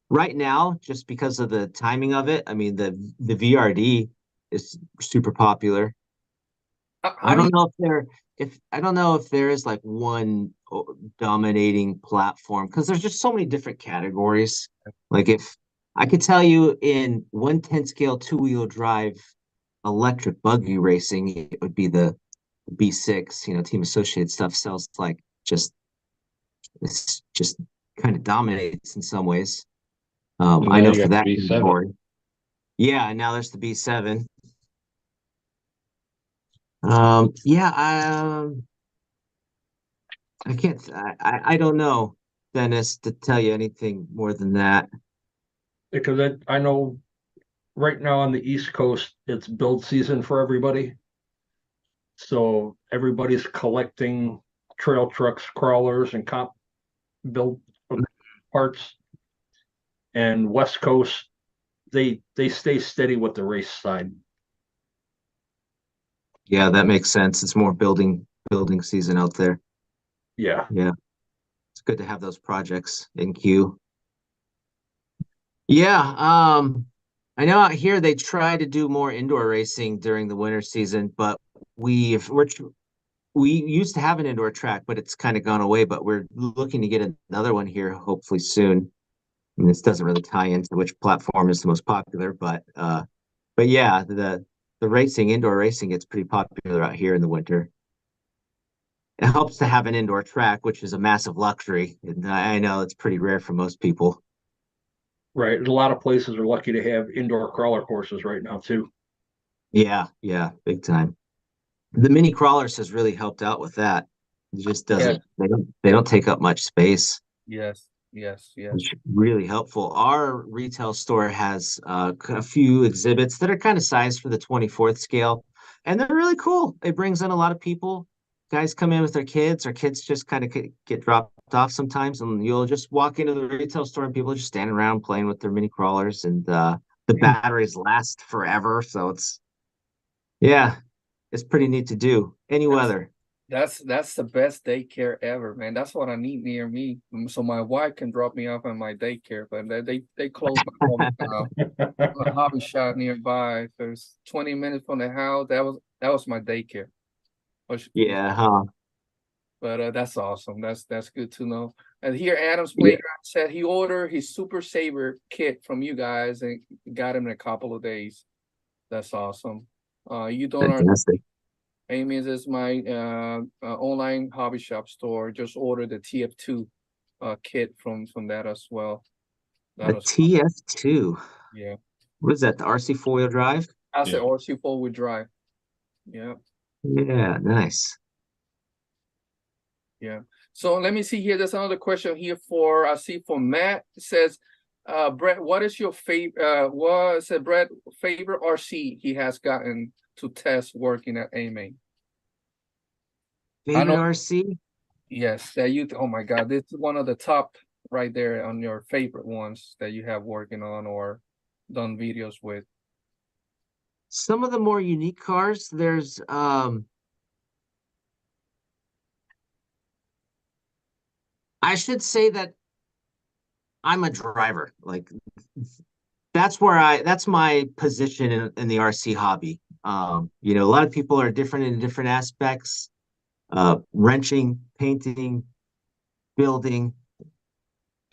Right now, just because of the timing of it, I mean, the VRD is super popular. I don't know if there is like one dominating platform, because there's just so many different categories. Like, if I could tell you in 1/10 scale 2-wheel drive electric buggy racing, it would be the B6, Team Associated stuff sells like it's just kind of dominates in some ways. I know for that category. Yeah, and now there's the B7. Yeah, I don't know, Dennis, to tell you anything more than that. Because I know right now on the East Coast, it's build season for everybody. So everybody's collecting trail trucks, crawlers, and comp build parts. And West Coast, they stay steady with the race side. Yeah, that makes sense. It's more building season out there. Yeah. Yeah. It's good to have those projects in queue. Yeah, I know out here they try to do more indoor racing during the winter season, but we used to have an indoor track, but it's kind of gone away. But we're looking to get another one here hopefully soon. I mean, this doesn't really tie into which platform is the most popular, but yeah, the indoor racing gets pretty popular out here in the winter. It helps to have an indoor track, which is a massive luxury. And I know it's pretty rare for most people. Right. A lot of places are lucky to have indoor crawler courses right now too. Yeah, big time. The mini crawlers has really helped out with that. It just doesn't, they don't take up much space. Yes. It's really helpful. Our retail store has a few exhibits that are kind of sized for the 24th scale, and they're really cool. It brings in a lot of people. Guys come in with their kids, or kids just kind of get dropped off sometimes, and you'll just walk into the retail store and people are just standing around playing with their mini crawlers, and the batteries last forever. So it's pretty neat to do any weather. That's the best daycare ever, man. That's what I need near me, so my wife can drop me off at my daycare. But they close my home now. A hobby shop nearby. There's 20 minutes from the house. That was my daycare. Yeah, huh? But that's awesome. That's good to know. And here, Adam's Playground said he ordered his Super Saver kit from you guys and got him in a couple of days. That's awesome. You don't Fantastic. AMain is my online hobby shop store. Just ordered the TF2 kit from that as well. The TF2. Yeah. What is that? The RC 4-wheel drive? That's the RC 4-wheel drive. Yeah. Yeah, nice. Yeah. So let me see here. There's another question here for Matt. It says, Brett, what is your favorite Brett favorite RC he has gotten to test working at AMain? Favorite RC? Yes, oh my God, this is one of the top right there on your favorite ones that you have working on or done videos with. Some of the more unique cars, there's I should say that I'm a driver. Like, that's my position in the RC hobby. A lot of people are different in different aspects. wrenching, painting, building.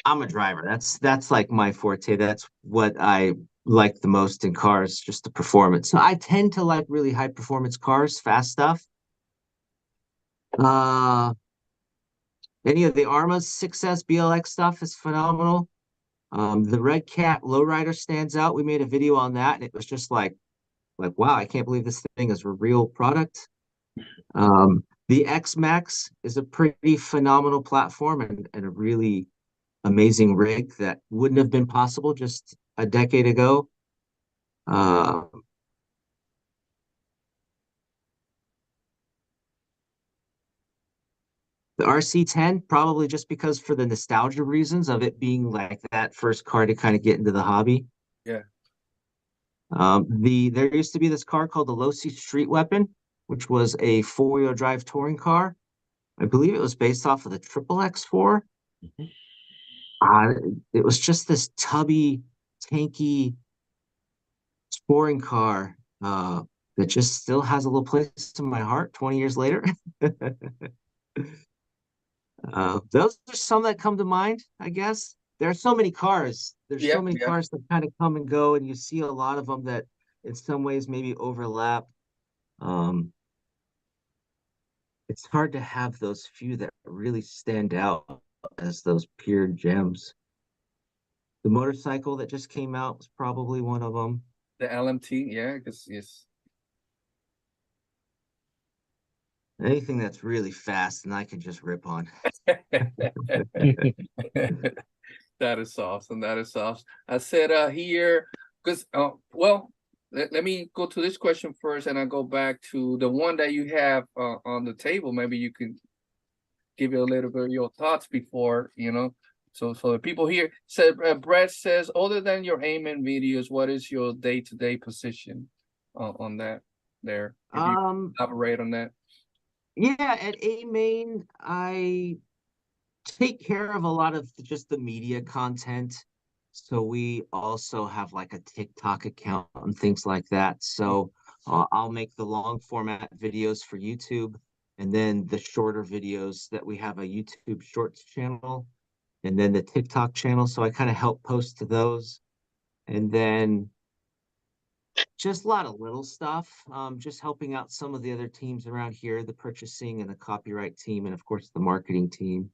I'm a driver. That's like my forte. That's what I like the most in cars, just the performance. So I tend to like really high performance cars, fast stuff. Uh, any of the Arma's 6S BLX stuff is phenomenal. The Red Cat Lowrider stands out. We made a video on that, and it was just like wow, I can't believe this thing is a real product. The X Max is a pretty phenomenal platform and a really amazing rig that wouldn't have been possible just a decade ago. Uh, the RC10, probably just because for the nostalgia reasons of it being like that first car to kind of get into the hobby. Yeah. There used to be this car called the Low C Street Weapon, which was a four-wheel drive touring car. I believe it was based off of the Triple X4. Uh, it was just this tubby, tanky touring car that just still has a little place in my heart 20 years later. Those are some that come to mind, I guess. There are so many cars. There's so many cars that kind of come and go, and you see a lot of them that in some ways maybe overlap. It's hard to have those few that really stand out as those pure gems. The motorcycle that just came out was probably one of them. The LMT, yeah, because yes. Anything that's really fast and I can just rip on. That is awesome. That is awesome. I said here, because well, let me go to this question first, and I'll go back to the one that you have on the table. Maybe you can give you a little bit of your thoughts before, you know. So the people here said, Brett says, other than your AMain videos, what is your day-to-day position on that there? If you elaborate on that. Yeah, at AMain, I take care of a lot of just the media content. So we also have like a TikTok account and things like that. So I'll make the long format videos for YouTube, and then the shorter videos that we have a YouTube Shorts channel, and then the TikTok channel. So I kind of help post to those. And then just a lot of little stuff, just helping out some of the other teams around here, the purchasing and the copyright team, and of course the marketing team.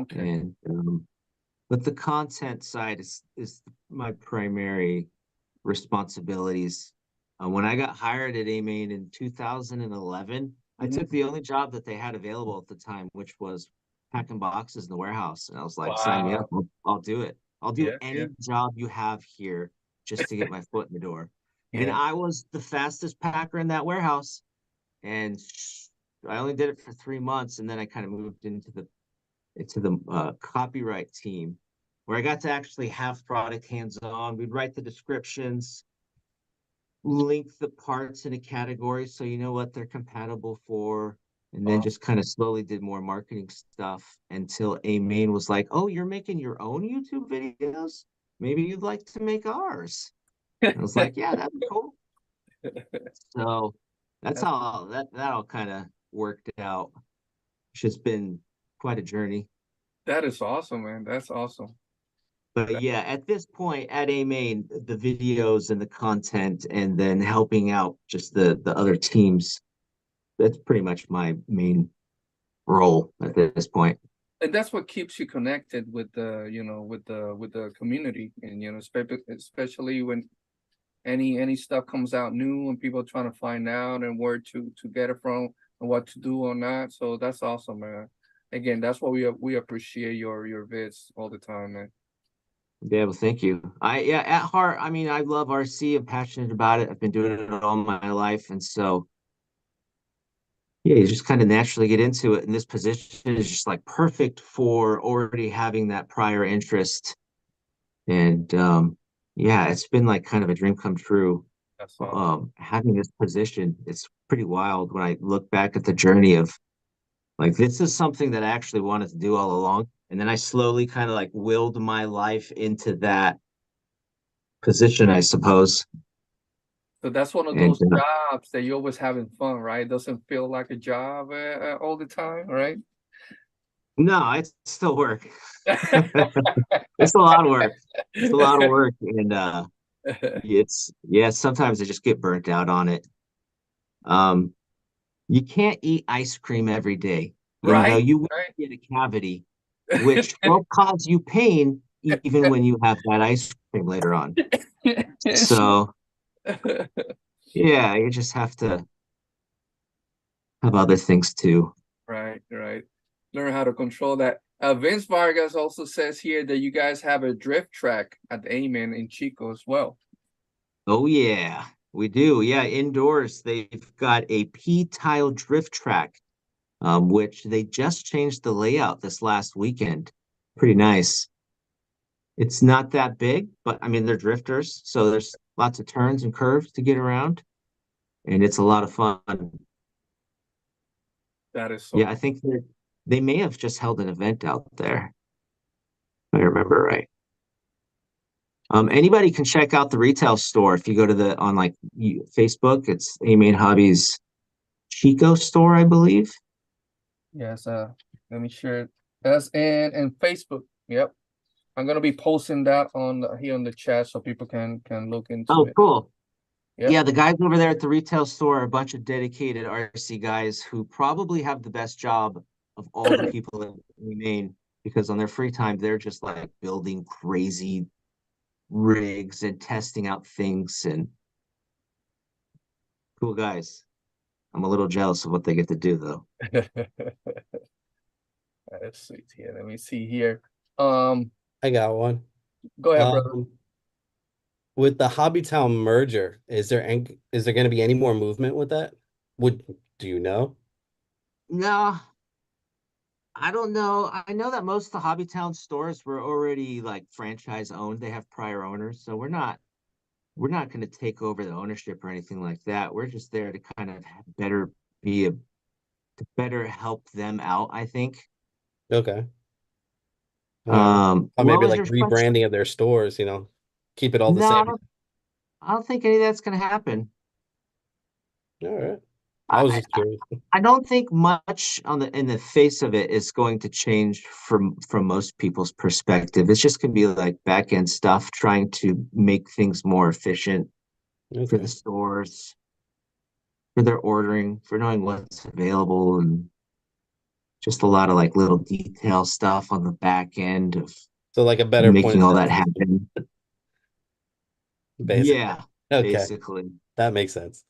Okay. And but the content side is my primary responsibilities. When I got hired at AMain in 2011, I took the only job that they had available at the time, which was packing boxes in the warehouse. And I was like, sign me up. I'll do it. I'll do any job you have here just to get my foot in the door. And I was the fastest packer in that warehouse. And I only did it for 3 months. And then I kind of moved into the copyright team, where I got to actually have product hands-on. We'd write the descriptions, link the parts in a category so you know what they're compatible for, and then just kind of slowly did more marketing stuff until AMain was like, oh, you're making your own YouTube videos? Maybe you'd like to make ours. And I was like, yeah, that'd be cool. So that's how that all kind of worked out. It's just been quite a journey. That is awesome, man. That's awesome. But yeah, at this point at AMain, the videos and the content, and then helping out just the other teams, that's pretty much my main role at this point. And that's what keeps you connected with the, you know, with the community, and you know, especially when any stuff comes out new and people are trying to find out and where to get it from and what to do or not. So that's awesome, man. Again, that's what we appreciate your vids all the time, man. Yeah, well, thank you. At heart, I mean, I love RC. I'm passionate about it. I've been doing it all my life, and so yeah, you just kind of naturally get into it. And this position is just like perfect for already having that prior interest. And yeah, it's been like kind of a dream come true. That's awesome. Having this position, it's pretty wild when I look back at the journey of like, this is something that I actually wanted to do all along. And then I slowly kind of like willed my life into that position, I suppose. So that's one of And those jobs that you're always having fun, right? Doesn't feel like a job all the time, right? no, it's still work. It's a lot of work. It's a lot of work, and sometimes I just get burnt out on it. You can't eat ice cream every day. You know, Right, you will right. get a cavity, which will cause you pain even when you have that ice cream later on. So yeah, you just have to have other things too. Right, right. Learn how to control that. Vince Vargas also says here that you guys have a drift track at the AMain in Chico as well. Oh yeah, we do. Yeah, indoors they've got a P-tile drift track, which they just changed the layout this last weekend. Pretty nice. It's not that big, but I mean they're drifters, so there's lots of turns and curves to get around, and it's a lot of fun. That is so Yeah, I cool. think they may have just held an event out there, if I remember right. Anybody can check out the retail store if you go to the on like Facebook. It's AMain Hobbies Chico store, I believe. Yes, let me share it. That's and Facebook. Yep. I'm gonna be posting that on here on the chat so people can look into Oh, it. cool. Yep. Yeah, the guys over there at the retail store are a bunch of dedicated RC guys who probably have the best job of all the people in Maine, because on their free time they're just like building crazy rigs and testing out things, and cool guys. I'm a little jealous of what they get to do though. Let's see here. Let me see here. I got one. Go ahead, brother. With the Hobbytown merger, is there going to be any more movement with that? Do you know? No, I don't know. I know that most of the Hobbytown stores were already like franchise owned. They have prior owners, so we're not going to take over the ownership or anything like that. We're just there to kind of better be a to better help them out, I think. Okay. Or What maybe was like your question? rebranding of their stores, keep it all the No, same. I don't think any of that's going to happen. All right. I was I, just curious. I don't think much in the face of it is going to change from most people's perspective. It's just going to be like back end stuff, trying to make things more efficient for the Okay. stores, for their ordering, for knowing what's available, and just a lot of like little detail stuff on the back end of So like a better point making of all sale that system, happen. basically. Yeah, Okay. basically. That makes sense.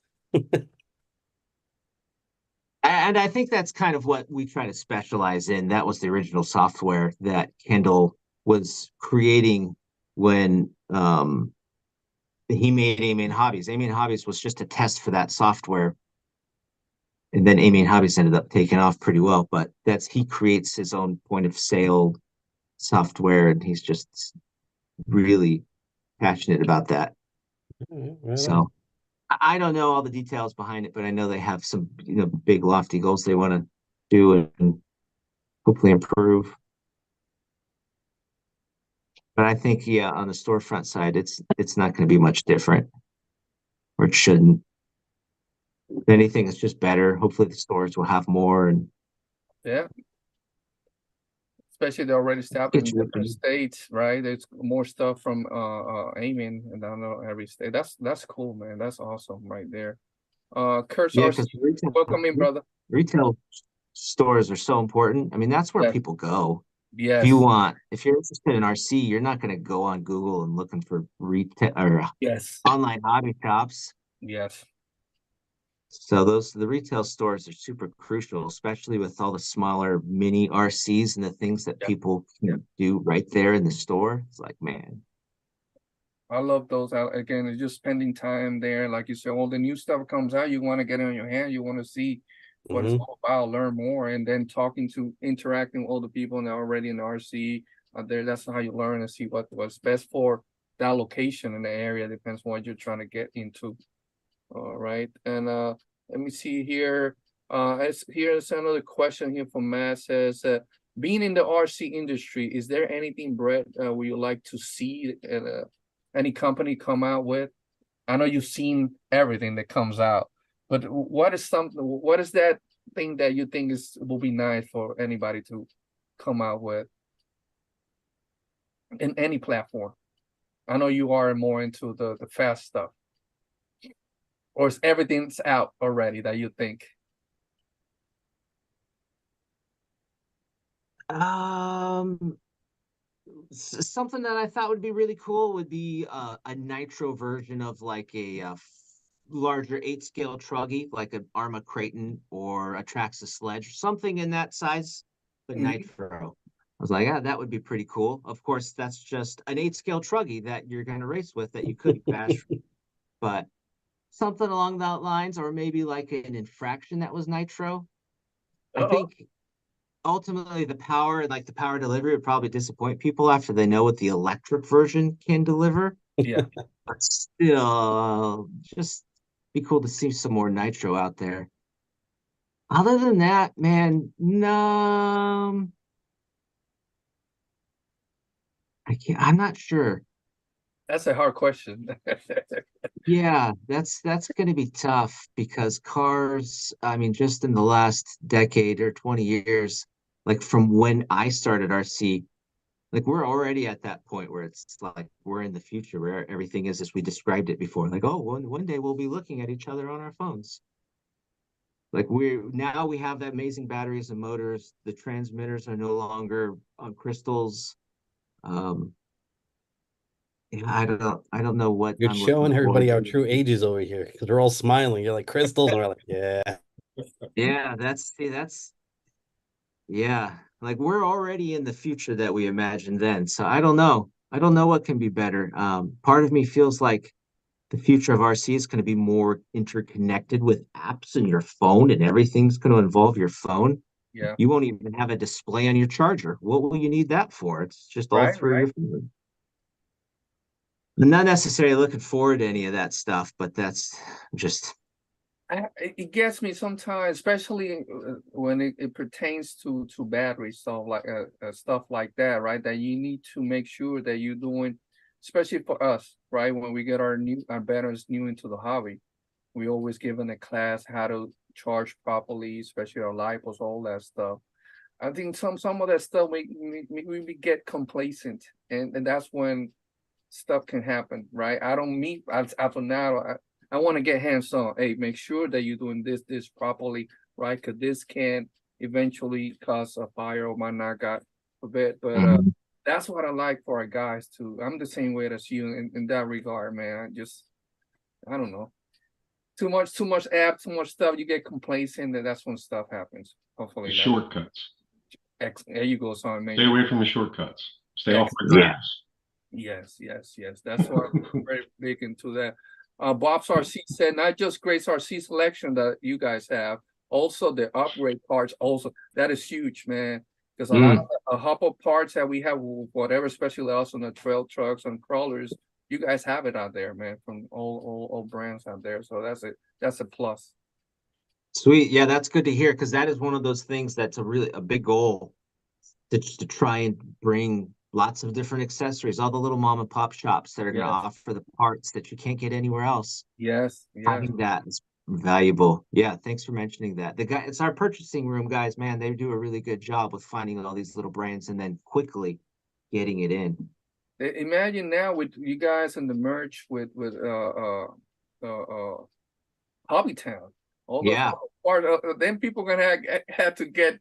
And I think that's kind of what we try to specialize in. That was the original software that Kendall was creating when he made AMain Hobbies. AMain Hobbies was just a test for that software. And then AMain Hobbies ended up taking off pretty well. But he creates his own point of sale software, and he's just really passionate about that. Right So on. I don't know all the details behind it, but I know they have some big lofty goals they want to do and hopefully improve. But I think, yeah, on the storefront side, it's not going to be much different, or it shouldn't. If anything, it's just better. Hopefully, the stores will have more and Yeah. Especially they're already established get in you. different states, right? There's more stuff from AMain and I know every state. That's cool, man. That's awesome right there. Kurt's Yeah, RC, because retail welcome in, brother. retail stores are so important. I mean, that's where Yes, people go. yes, If you're interested in RC, you're not going to go on Google and looking for retail or yes, online hobby shops. yes. So the retail stores are super crucial, especially with all the smaller mini RCs and the things that Yeah. people do right there in the store. It's like, man, I love those. Again, it's just spending time there. Like you said, all the new stuff comes out, you want to get it on your hand. You want to see what it's all about, learn more, and then interacting with all the people that are already in the RC out there. That's how you learn and see what's best for that location in the area. Depends on what you're trying to get into. All right, and let me see here. Here's another question here from Matt. Says, being in the RC industry, is there anything, Brett, would you like to see any company come out with? I know you've seen everything that comes out, but what is that thing that you think will be nice for anybody to come out with in any platform? I know you are more into the fast stuff, or is everything's out already that you think? Something that I thought would be really cool would be a nitro version of like a larger 8 scale truggy, like an Arma Creighton or a Traxxas Sledge, something in that size, but nitro. I was like, yeah, that would be pretty cool. Of course, that's just an 8 scale truggy that you're going to race with that you could bash, but something along that lines, or maybe like an infraction that was nitro. I Uh-oh. think ultimately the power, like the power delivery, would probably disappoint people after they know what the electric version can deliver. Yeah. But still, just be cool to see some more nitro out there. Other than that, man, no, I can't. I'm not sure. That's a hard question. Yeah, that's going to be tough because cars, I mean, just in the last decade or 20 years, like from when I started RC, like we're already at that point where it's like we're in the future where everything is as we described it before. Like, oh, one day we'll be looking at each other on our phones. Like we have that amazing batteries and motors. The transmitters are no longer on crystals. Um, yeah, I don't know what You're I'm looking showing forward everybody our to. true ages over here because we're all smiling. You're like crystals, and we're like, yeah. Yeah, yeah, like we're already in the future that we imagined then. So I don't know. I don't know what can be better. Part of me feels like the future of RC is going to be more interconnected with apps and your phone, and everything's going to involve your phone. Yeah. You won't even have a display on your charger. What will you need that for? It's just all Right, through right. your phone. I'm not necessarily looking forward to any of that stuff, but that's just It gets me sometimes, especially when it pertains to battery stuff like that, right? That you need to make sure that you're doing, especially for us, right? When we get our batteries new into the hobby, we always given a class how to charge properly, especially our lipos, all that stuff. I think some of that stuff we get complacent, and that's when stuff can happen, right? I don't meet after now. I want to get hands on. Hey, make sure that you're doing this properly, right? Because this can eventually cause a fire or might not got a bit. But that's what I like for our guys too. I'm the same way as you in that regard, man. I don't know. Too much app, too much stuff. You get complacent, and that's when stuff happens. The Hopefully that. shortcuts. There you go, son, man. Stay away from the shortcuts. Stay off the yeah. grass. Yes. That's why I'm very big into that. Bob's RC said not just Grace RC selection that you guys have, also the upgrade parts. Also, that is huge, man. Because a lot of the hopper parts that we have, whatever, especially also on the trail trucks and crawlers, you guys have it out there, man, from all brands out there. So that's a plus. Sweet. Yeah, that's good to hear because that is one of those things that's a big goal to try and bring lots of different accessories, all the little mom and pop shops that are going to Yes, offer the parts that you can't get anywhere else. yes. Having that is valuable. Yeah, thanks for mentioning that. It's our purchasing room guys, man. They do a really good job with finding all these little brands and then quickly getting it in. Imagine now with you guys in the merch with Hobby Town. All those Yeah. part, then people gonna have to get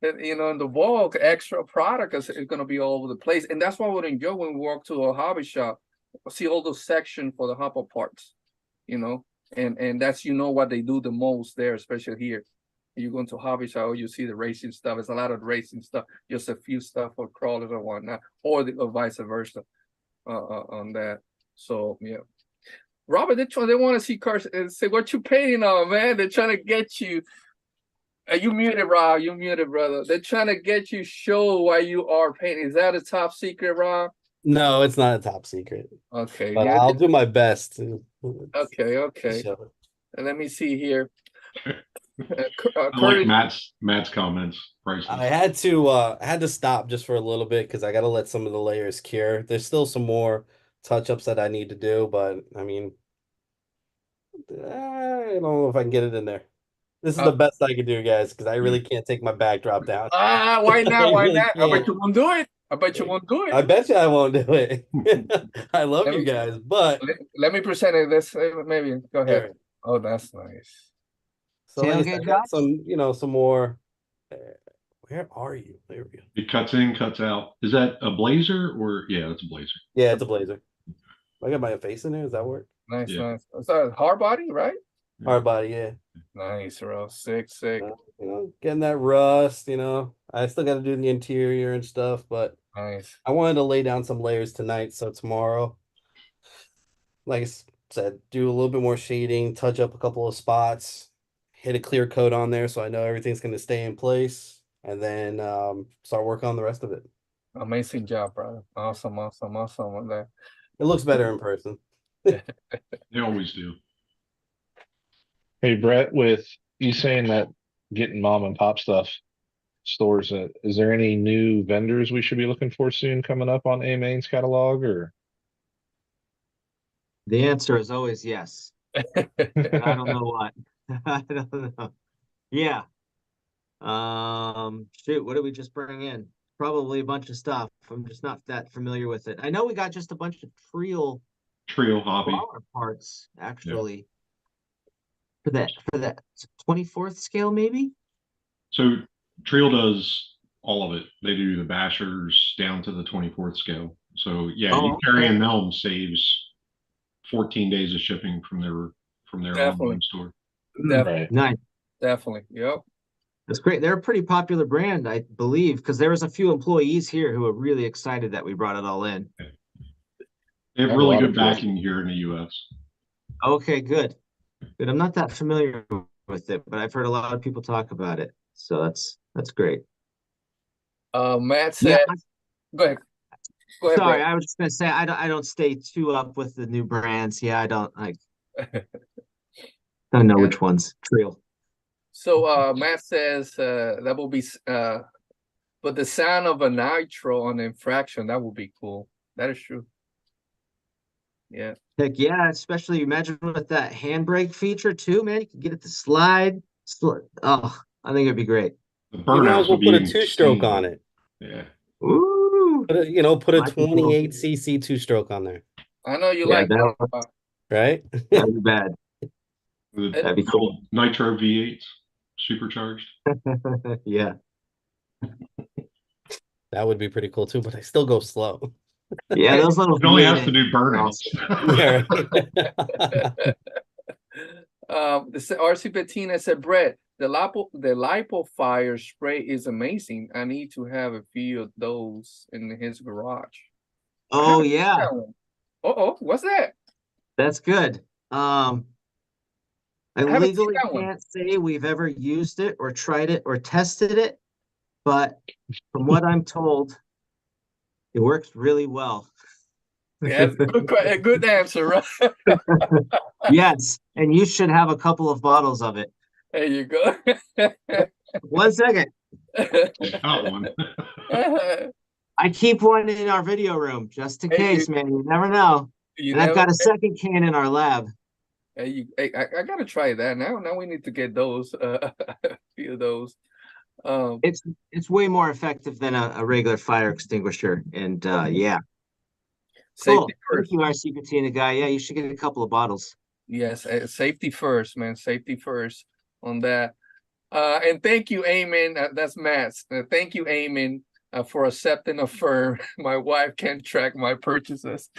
in the wall extra product because it's gonna be all over the place, and that's why I would enjoy when we walk to a hobby shop, see all those section for the hopper parts, and that's what they do the most there, especially here. You go into a hobby shop, you see the racing stuff. It's a lot of racing stuff, just a few stuff for crawlers or whatnot, or vice versa on that. So yeah. Robert, they want to see cars and say, what you painting on, man? They're trying to get you. You muted, Rob. You muted, brother. They're trying to get you show why you are painting. Is that a top secret, Rob? No, it's not a top secret, Okay. but Yeah. I'll do my best to Okay. show it. And let me see here. I like Curtis, Matt's comments. Priceless. I had to stop just for a little bit because I got to let some of the layers cure. There's still some more touch-ups that I need to do, but I mean, I don't know if I can get it in there. This is Uh, the best I can do, guys, because I really can't take my backdrop down. Why not? I Why really not? I bet can't. you won't do it. I bet you won't do I it. bet you I won't do it. I love Let you me- guys, but Let me present it. This maybe go all ahead. right. Oh, that's nice. So like I said, Tailgate I got drops? some more. Where are you? There we go. It cuts in, cuts out. Is that a blazer or yeah, it's a blazer. Yeah, it's a blazer. I got my face in there. Does that work? Nice, Yeah. nice. Is that a hard body, right? Hard body, yeah. Nice, bro. Sick, sick. Getting that rust, I still got to do the interior and stuff, but Nice. I wanted to lay down some layers tonight, so tomorrow, like I said, do a little bit more shading, touch up a couple of spots, hit a clear coat on there so I know everything's going to stay in place, and then start working on the rest of it. Amazing job, brother. Awesome, awesome, awesome on that. It looks better in person. They always do. Hey, Brett, with you saying that getting mom and pop stuff stores, is there any new vendors we should be looking for soon coming up on AMain's catalog or? The answer is always yes. I don't know what. I don't know. Yeah. Shoot, what did we just bring in? Probably a bunch of stuff. I'm just not that familiar with it. I know we got just a bunch of Trio Trio hobby. crawler parts, actually. For that 24th scale, maybe? So Trio does all of it. They do the bashers down to the 24th scale. So yeah, Oh, you okay. carrying them saves 14 days of shipping from their Definitely. online store. Definitely. Right. Nice. Definitely. Yep. That's great. They're a pretty popular brand, I believe, because there was a few employees here who were really excited that we brought it all in. They have Have a really lot good of choices. backing here in the US. Okay, good. Good. I'm not that familiar with it, but I've heard a lot of people talk about it. So that's great. Matt Yeah, said, go ahead. Go ahead, sorry, Brett. I was just gonna say I don't stay too up with the new brands. Yeah, I don't know Yeah. which ones. Trio. So Matt says that will be but the sound of a nitro on infraction, that would be cool. That is true. Yeah. Heck yeah, especially imagine with that handbrake feature too, man. You can get it to slide. Oh, I think it'd be great. The You might burnouts as well would put be a two-stroke insane. on it. Yeah. Ooh. Put a Might be cool. 28cc two-stroke on there, I know you Yeah, like that right? that'd be bad. The That'd be cool. old Nitro V8s, supercharged. Yeah. That would be pretty cool too, but I still go slow. Yeah, those little It only has V8 to do burnouts. Yeah, right. This RC Bettina said, Brett, the lipo fire spray is amazing. I need to have a few of those in his garage. Oh yeah, Uh-oh, what's that? that's good. I haven't seen legally that one. can't say we've ever used it or tried it or tested it, but from what I'm told, it works really well. Yeah, a good answer, right? Yes, and you should have a couple of bottles of it. There you go. 1 second. Got one. I keep one in our video room just in Hey, case, man. You never know. You And I've never, got a second can in our lab. hey, I gotta try that now. Now we need to get those, a few of those. It's way more effective than a regular fire extinguisher. And yeah. Cool. Safety Thank first. you, RC Patina guy. Yeah, you should get a couple of bottles. Yes, safety first, man. Safety first on that. And thank you, AMain. That's Matt's. Thank you, AMain, for accepting a firm. My wife can track my purchases.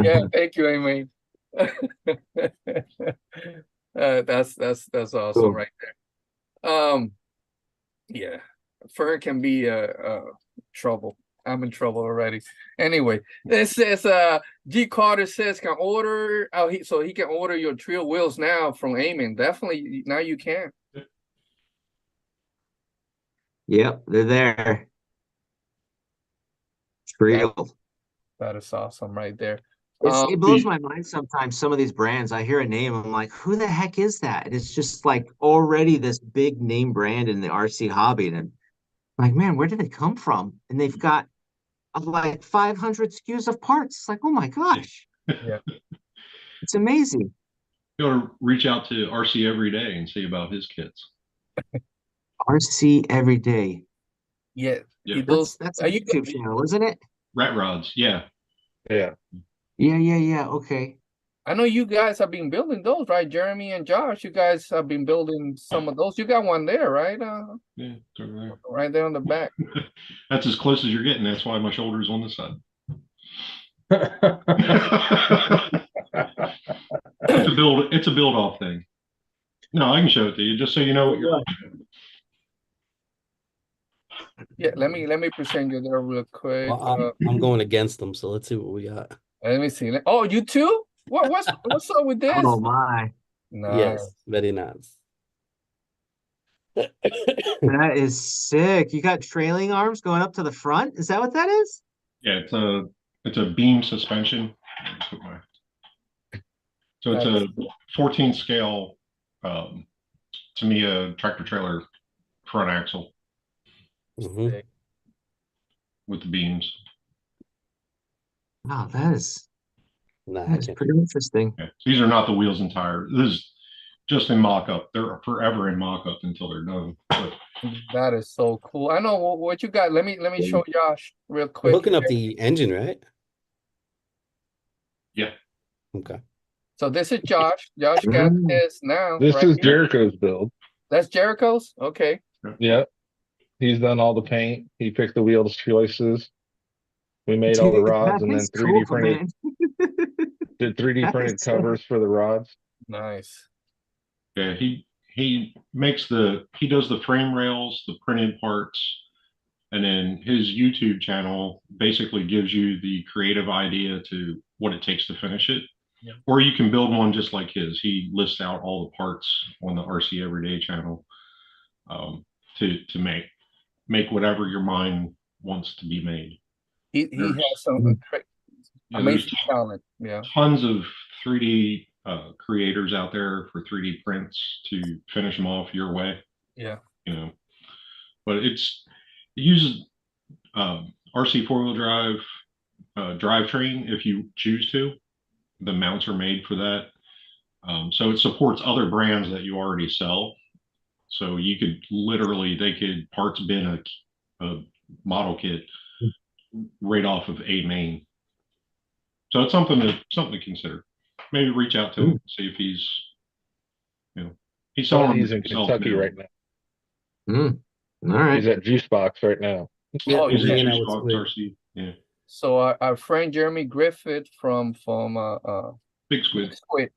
Yeah, thank you, AMain. That's awesome Cool. right there. Yeah, Fern can be trouble. I'm in trouble already. Anyway, this says G Carter says can order so he can order your Trio wheels now from AMain. Definitely now you can. Yep, they're there. Real. That is awesome right there. It blows my mind sometimes. Some of these brands, I hear a name, I'm like, who the heck is that? And it's just like already this big name brand in the RC hobby. And I'm like, man, where did they come from? And they've got like 500 SKUs of parts. It's like, oh my gosh. Yeah. It's amazing. You ought to reach out to RC every day and see about his kits. RC every day. Yeah, Yeah. he does. That's a Are you? YouTube channel, isn't it? Rat rods, yeah. Yeah. Yeah. Okay. I know you guys have been building those, right? Jeremy and Josh, you guys have been building some of those. You got one there, right? Yeah, it's over there. Right there on the back. That's as close as you're getting. That's why my shoulder's on this side. It's a build off thing. No, I can show it to you just so you know what you're. Yeah, let me present you there real quick. Well, I'm going against them, so let's see what we got. Let me see. Oh, you too? What's up with this? Oh my. Nice. Yes, very nice. That is sick. You got trailing arms going up to the front? Is that what that is? Yeah, it's a beam suspension. So it's a 14 scale Tamiya tractor trailer front axle Mhm. with the beams. Wow, that's Nah, I pretty can't. interesting. Yeah. These are not the wheels and tires. This is just in mock-up. They're forever in mock-up until they're done. But That is so cool. I know what you got. Let me show Josh real We're quick. hooking up the engine, right? yeah, Okay. So this is Josh. Josh got this now. This right is here. Jericho's build. That's Jericho's? Okay. Yep. He's done all the paint. He picked the wheels choices. We made all the Dude, rods that and then is 3D cool, printed man. did 3D That printed is sick. covers for the rods. Nice. yeah. He does the frame rails, the printed parts, and then his YouTube channel basically gives you the creative idea to what it takes to finish it. Yeah. Or you can build one just like his. He lists out all the parts on the RC Everyday channel to make whatever your mind wants to be made. He There's- has some Yeah, amazing there's talent. Yeah. tons of 3D creators out there for 3D prints to finish them off your way. Yeah. You know, but it uses RC four-wheel drive drivetrain if you choose to. The mounts are made for that. So it supports other brands that you already sell. So you could they could parts bin a model kit right off of AMain. So it's something to consider. Maybe reach out to him, see if he's selling them He's in himself Kentucky now. right now. All right. He's at Juice Box right now. Yeah, Oh, He's yeah. a hanging out Juice with Box Squid. RC. Yeah, So our friend Jeremy Griffith from Big Squid. Squid,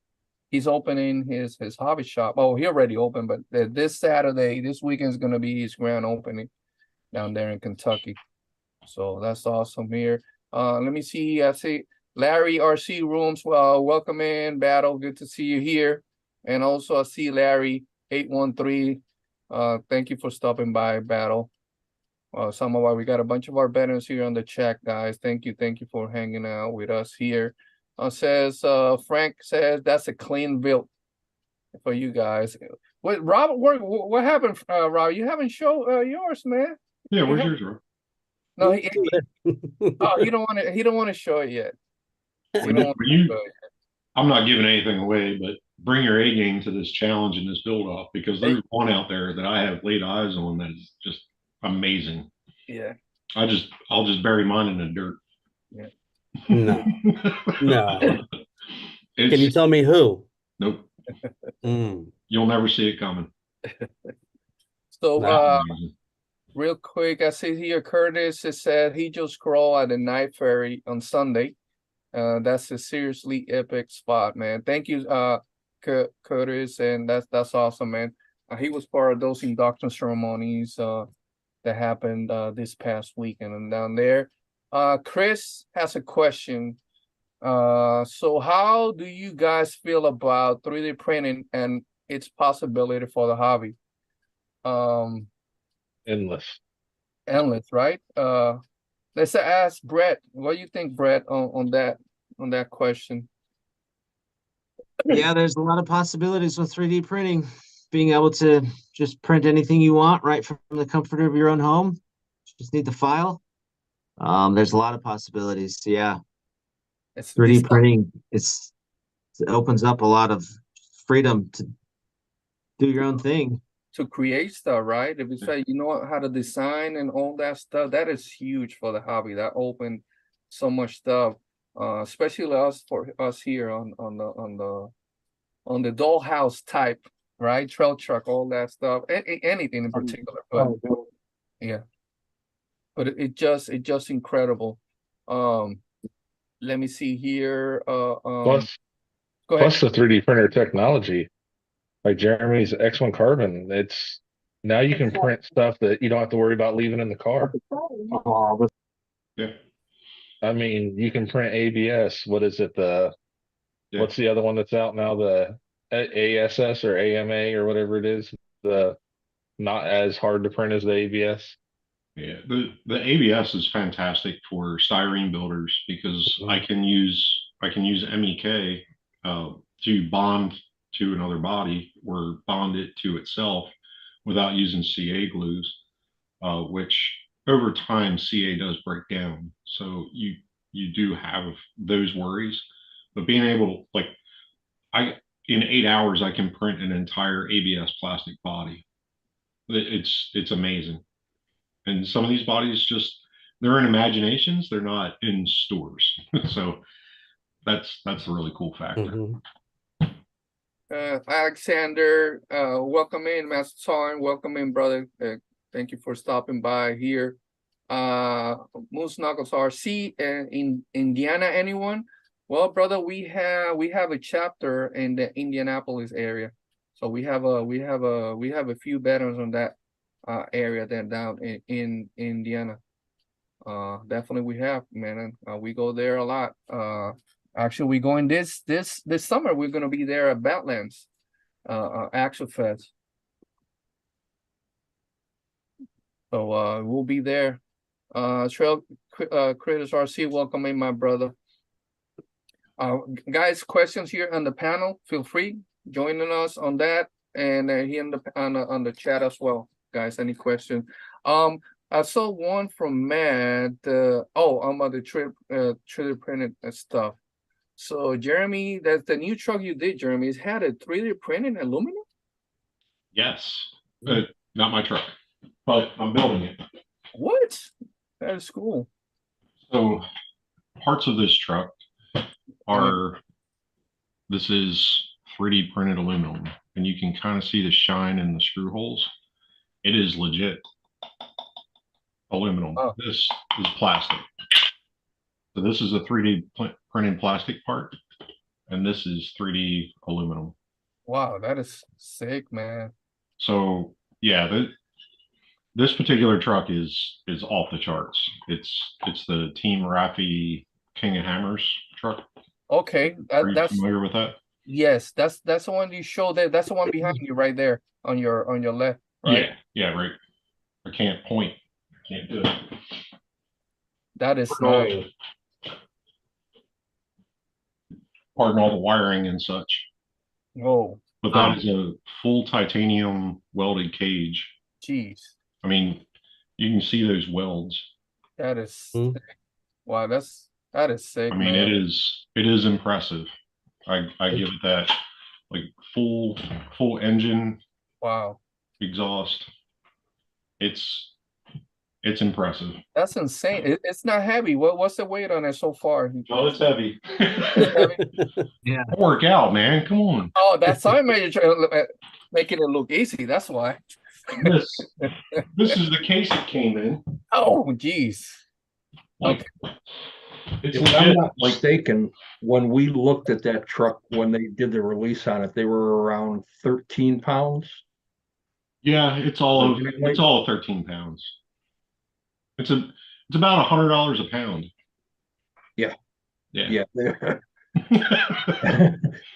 he's opening his hobby shop. Oh, he already opened, but this Saturday, this weekend is gonna be his grand opening down there in Kentucky. So that's awesome here. Let me see. I see Larry RC Rooms. Well, welcome in, Battle. Good to see you here. And also I see Larry 813. Thank you for stopping by, Battle. We got a bunch of our veterans here on the chat, guys. Thank you for hanging out with us here. Frank says that's a clean build for you guys. What Rob? What happened, Rob? You haven't show yours, man. Yeah, where's yours, bro? No, he don't want to. He don't want to show it yet. He don't want to show it yet. I'm not giving anything away, but bring your A game to this challenge and this build off because there's one out there that I have laid eyes on that is just amazing. Yeah. I'll just bury mine in the dirt. Yeah. No. No. Can you tell me who? Nope. Mm. You'll never see it coming. So real quick, I see here Curtis has said he just crawled at the night ferry on Sunday. That's a seriously epic spot, man. Thank you, Curtis, and that's awesome, man. He was part of those induction ceremonies that happened this past weekend and down there. Chris has a question. So how do you guys feel about 3D printing and its possibility for the hobby? Endless, right? Let's ask Brett. What do you think, Brett, on that question? Yeah, there's a lot of possibilities with 3D printing. Being able to just print anything you want right from the comfort of your own home. Just need the file. There's a lot of possibilities. Yeah. 3D printing, it opens up a lot of freedom to do your own thing. To create stuff, right? If you say you know how to design and all that stuff, that is huge for the hobby. That opened so much stuff, especially for us here on the dollhouse type, right? Trail truck, all that stuff, anything in particular. But yeah, but it just incredible. Let me see here. Plus, Go ahead. plus the 3D printer technology, like Jeremy's X1 Carbon, it's now you can print stuff that you don't have to worry about leaving in the car. Yeah. I mean, you can print ABS. What is it? Yeah. What's the other one that's out now? The ASS or AMA or whatever it is. The not as hard to print as the ABS. Yeah, the ABS is fantastic for styrene builders because I can use MEK to bond to another body or bond it to itself without using CA glues, which over time CA does break down. So you do have those worries, but being able like in 8 hours I can print an entire ABS plastic body. It's amazing. And some of these bodies they're in imaginations, they're not in stores. So that's a really cool factor. Alexander, welcome in, Master Time. Welcome in, brother. Thank you for stopping by here. Moose Knuckles RC in Indiana, anyone? Well, brother, we have a chapter in the Indianapolis area. So we have a few veterans on that area then down in Indiana. Definitely we have, man. We go there a lot. Actually we going this summer, we're gonna be there at Badlands Action Fest. So we'll be there. Trail Critters RC, welcome in, my brother. Guys, questions here on the panel, feel free joining us on that, and here on the chat as well. Guys, any questions? I saw one from Matt. About the 3D printed stuff. So Jeremy, that's the new truck you did, Jeremy. It's had a 3D printed aluminum? Yes. Not my truck, but I'm building it. What? That is cool. So parts of this truck this is 3D printed aluminum, and you can kind of see the shine in the screw holes. It is legit aluminum. Oh. This is plastic. So this is a 3D printed plastic part, and this is 3D aluminum. Wow, that is sick, man. So yeah, this particular truck is off the charts. It's the Team Raffi King of Hammers truck. Okay, are you familiar with that? Yes, that's the one you showed there. That's the one behind you right there on your left, right? Yeah, right. I can't point. I can't do it. That is nice. Pardon all the wiring and such. Oh. But that is a full titanium welded cage. Jeez. I mean, you can see those welds. That is sick. Wow, that is sick. I mean, man. it is impressive. I give it that. Like full engine. Wow. Exhaust. It's impressive. That's insane. It's not heavy. What's the weight on it so far? Oh, it's heavy. It's heavy? Yeah. Work out, man. Come on. Oh, that's why I'm making it look easy. That's why. This is the case it came in. Oh, geez. Like, it's if I'm not mistaken, when we looked at that truck when they did the release on it, they were around 13 pounds. Yeah, it's all 13 pounds. It's about $100 a pound. Yeah. That's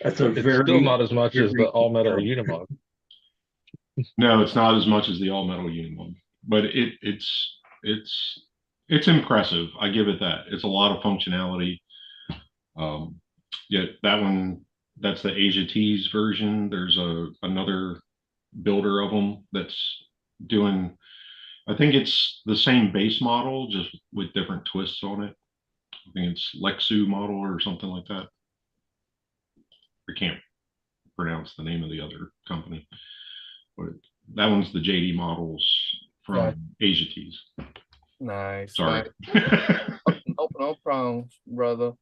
it's still not as much as the all metal Unimog. No, it's not as much as the all metal Unimog, but it's impressive. I give it that. It's a lot of functionality. Yeah, that's the Asia Tees version. There's another builder of them that's doing, I think it's the same base model, just with different twists on it. I think it's Lexu model or something like that. I can't pronounce the name of the other company, but that one's the JD models from Yeah. Asia Tees. Nice. Sorry. No problem, brother.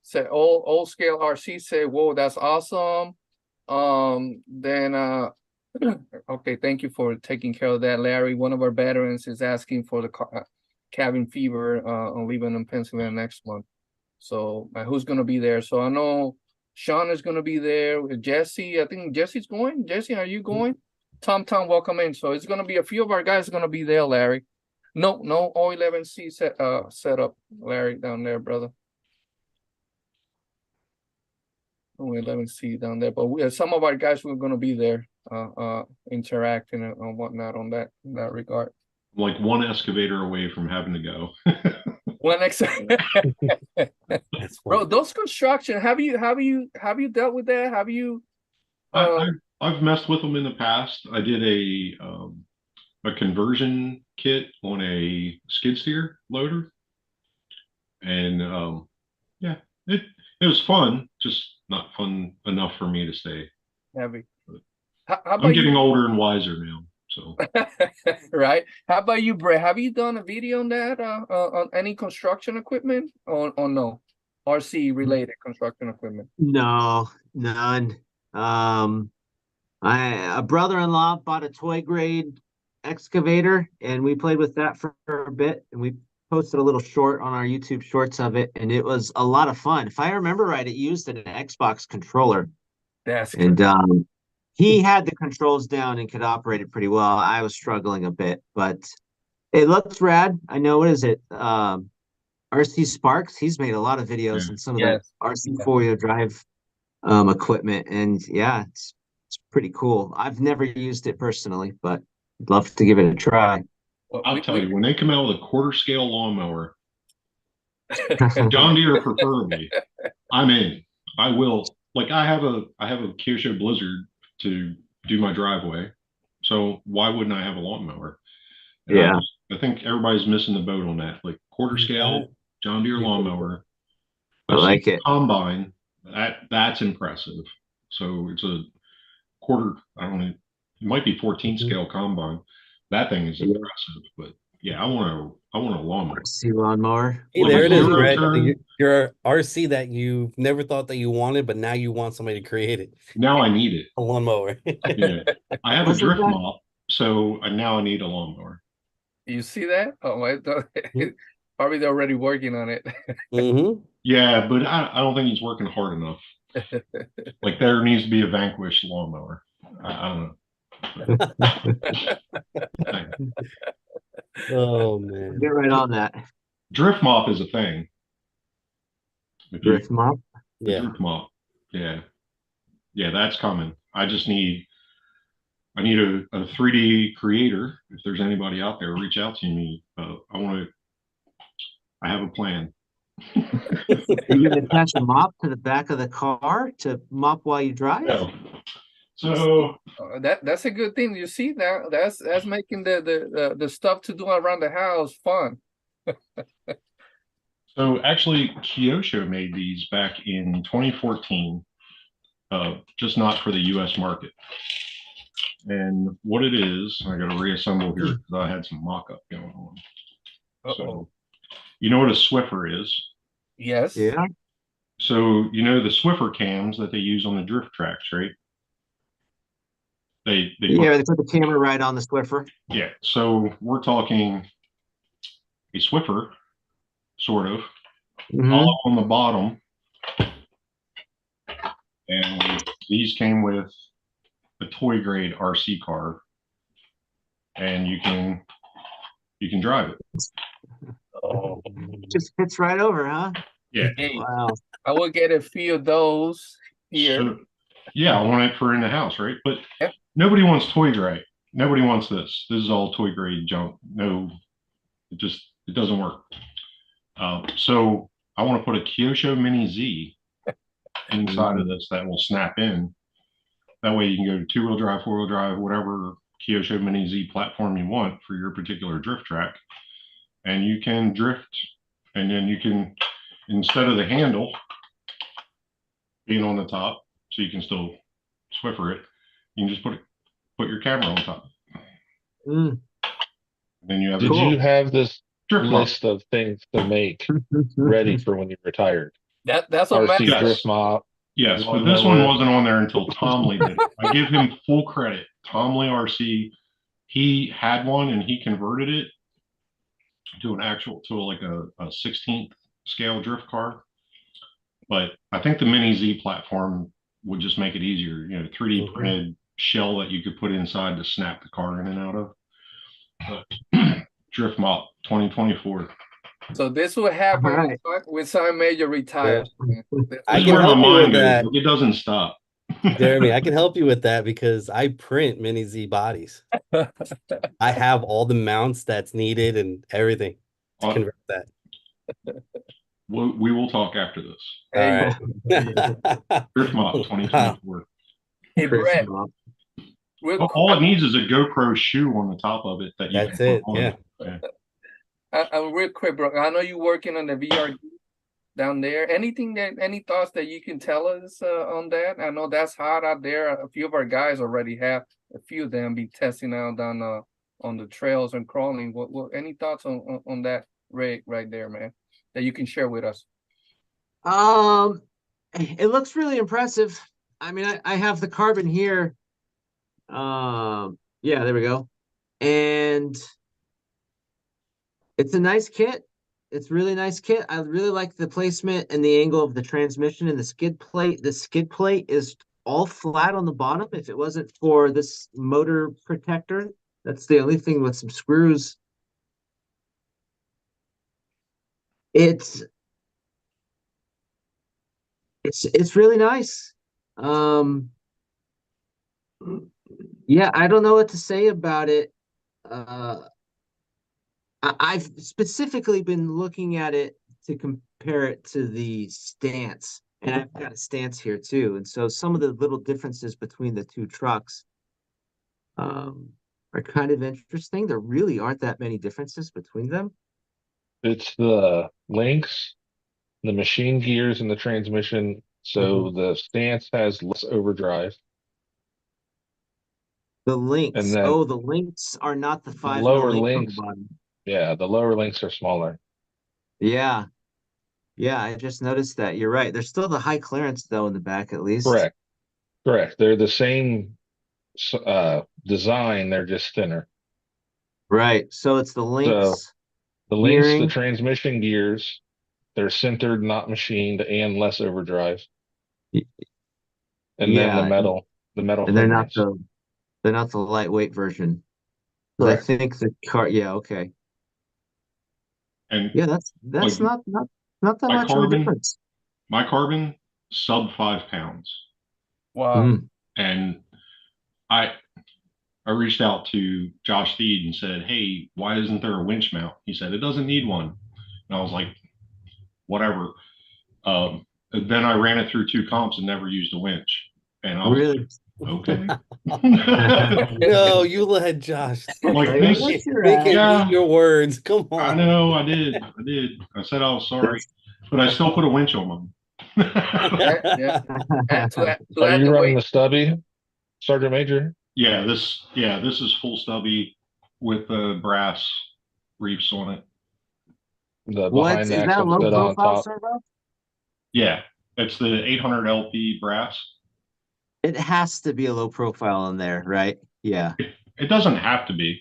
Said old scale RC said, whoa, that's awesome. Then okay, thank you for taking care of that, Larry. One of our veterans is asking for the cabin fever on Lebanon, Pennsylvania next month. So who's gonna be there? So I know Sean is gonna be there with Jesse. I think Jesse's going. Jesse, are you going? Tom, welcome in. So it's gonna be a few of our guys are gonna be there, Larry. No O11C set up, Larry, down there, brother. O11C down there, but some of our guys were gonna be there, interacting and whatnot on that in that regard. I'm like one excavator away from having to go. One next, That's bro. funny. Those construction. Have you dealt with that? Have you? I've messed with them in the past. I did a conversion kit on a skid steer loader, and yeah, it was fun, just not fun enough for me to stay. Heavy. How about I'm getting you? older and wiser now, so. Right. How about you, Brett? Have you done a video on that? On any construction equipment or no? RC related construction equipment. No, none. A brother-in-law bought a toy grade excavator, and we played with that for a bit, and we posted a little short on our YouTube shorts of it, and it was a lot of fun. If I remember right, it used an Xbox controller, That's and good. he had the controls down and could operate it pretty well. I was struggling a bit, but it looks rad. I know, what is it? RC Sparks. He's made a lot of videos Yeah. on some of that Yes. RC Yeah. four-wheel drive equipment, and yeah, it's pretty cool. I've never used it personally, but I'd love to give it a try. Well, I'll tell you, when they come out with a quarter scale lawnmower, John Deere preferably, I'm in. I will. Like I have a Kyosho Blizzard to do my driveway, so why wouldn't I have a lawnmower? And Yeah. I think everybody's missing the boat on that. Like quarter scale John Deere lawnmower. I like it. Combine, that's impressive. So it's a quarter, I don't know, it might be 14 scale combine. That thing is impressive, but yeah, I want a lawnmower. RC lawnmower. Hey, Like there a it is, zero Brett. turn. Your RC that you never thought that you wanted, but now you want somebody to create it. Now I need it. A lawnmower. Yeah, I have a Wasn't drift that- mop, so now I need a lawnmower. You see that? Oh, probably they're already working on it. Mm-hmm. Yeah, but I don't think he's working hard enough. Like there needs to be a Vanquish lawnmower. I don't know. Oh man. Get right on that. Drift mop is a thing. Drift mop. Yeah. Drift mop. Yeah. Yeah, that's coming. I need a 3D creator. If there's anybody out there, reach out to me. I have a plan. You're gonna attach a mop to the back of the car to mop while you drive? No. So That's a good thing. You see now, that's making the stuff to do around the house fun. So actually, Kyosho made these back in 2014, just not for the U.S. market. And what it is, I got to reassemble here because I had some mock-up going on. So, you know what a Swiffer is? Yes. Yeah. So you know the Swiffer cams that they use on the drift tracks, right? They put the camera right on the Swiffer. Yeah. So we're talking a Swiffer, sort of, all on the bottom. And these came with a toy grade RC car, and you can drive it. Oh, Just fits right over, huh? Yeah. hey, Wow. I will get a few of those here. So, yeah, I want it for in the house, right? But yeah. Nobody wants toy grade. Nobody wants this. This is all toy grade junk. No, it doesn't work. So I want to put a Kyosho Mini Z inside of this that will snap in. That way you can go to 2-wheel drive, 4-wheel drive, whatever Kyosho Mini Z platform you want for your particular drift track. And you can drift, and then you can, instead of the handle being on the top, so you can still Swiffer it. You can just put your camera on top. Mm, Then you have Did Cool. you have this drift mop. list of things to make ready for when you retired? That's what RC matters. drift mop. Yes, but this lawnmower. one wasn't on there until Tom Lee did it. I give him full credit. Tom Lee RC, he had one and he converted it to like a 16th scale drift car. But I think the Mini Z platform would just make it easier. 3D printed shell that you could put inside to snap the car in and out of. But drift mop 2024. So this will happen Alright. when Simon Major retires. man. I This is can where my help you mind with that. goes. It doesn't stop. Jeremy, I can help you with that because I print Mini Z bodies. I have all the mounts that's needed and everything to convert that. We will talk after this. All right. Drift mop 2024. Hey, Brett, Mop. All it needs is a GoPro shoe on the top of it that you That's can it. put on. Yeah. real quick, bro. I know you're working on the VRD down there. Any thoughts that you can tell us on that? I know that's hot out there. A few of our guys already have a few of them be testing out on the trails and crawling. What any thoughts on that rig right there, man, that you can share with us? It looks really impressive. I mean, I have the carbon here. Yeah, there we go. And it's a nice kit. It's really nice kit. I really like the placement and the angle of the transmission and the skid plate. The skid plate is all flat on the bottom. If it wasn't for this motor protector, that's the only thing with some screws. It's really nice. Yeah, I don't know what to say about it. I've specifically been looking at it to compare it to the stance, and I've got a stance here too. And so some of the little differences between the two trucks are kind of interesting. There really aren't that many differences between them. It's the links, the machine gears, and the transmission. So the stance has less overdrive. The links. And then Oh, the links are not the 5 lower link on the links. bottom. Yeah, the lower links are smaller. Yeah. Yeah, I just noticed that. You're right. There's still the high clearance though in the back at least. Correct. They're the same design, they're just thinner. Right. So it's the links. The links, the gearing. transmission gears, they're centered, not machined, and less overdrive. And then the Yeah, metal and they're not fittings. they're not the lightweight version. 'Cause I think the car, yeah, okay. And Yeah, that's like, not that my much of a carbon- difference. my carbon, sub 5 pounds. Wow. Mm. And I reached out to Josh Theed and said, hey, why isn't there a winch mount? He said, it doesn't need one. And I was like, whatever. Then I ran it through 2 comps and never used a winch. And I was Really? like, okay. No, you let Josh. Like Like, this, what's your Make him Yeah. eat your words. Come I on. know, I did. I said I was sorry, but I still put a winch on mine. Yeah. And to add Are the you running weight, the stubby, Sergeant Major? Yeah, this is full stubby with the brass reefs on it. The What's behind is the that a axle low fit on profile top. servo? Yeah, it's the 800 LP brass. It has to be a low profile in there, right? Yeah. It doesn't have to be.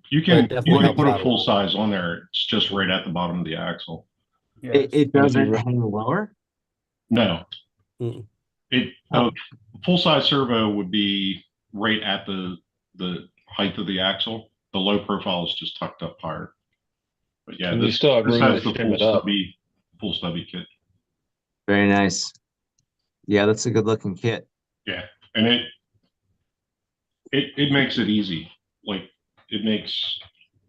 You But can it definitely helps put out a a full lot. size on there. It's just right at the bottom of the axle. yes. It And if you doesn't re- hang lower. No, Mm. a full size servo would be right at the height of the axle. The low profile is just tucked up higher. But yeah, And you this still have room has to the shim it up. full stubby kit. Very nice. Yeah, that's a good looking kit. Yeah, and it makes it easy. Like it makes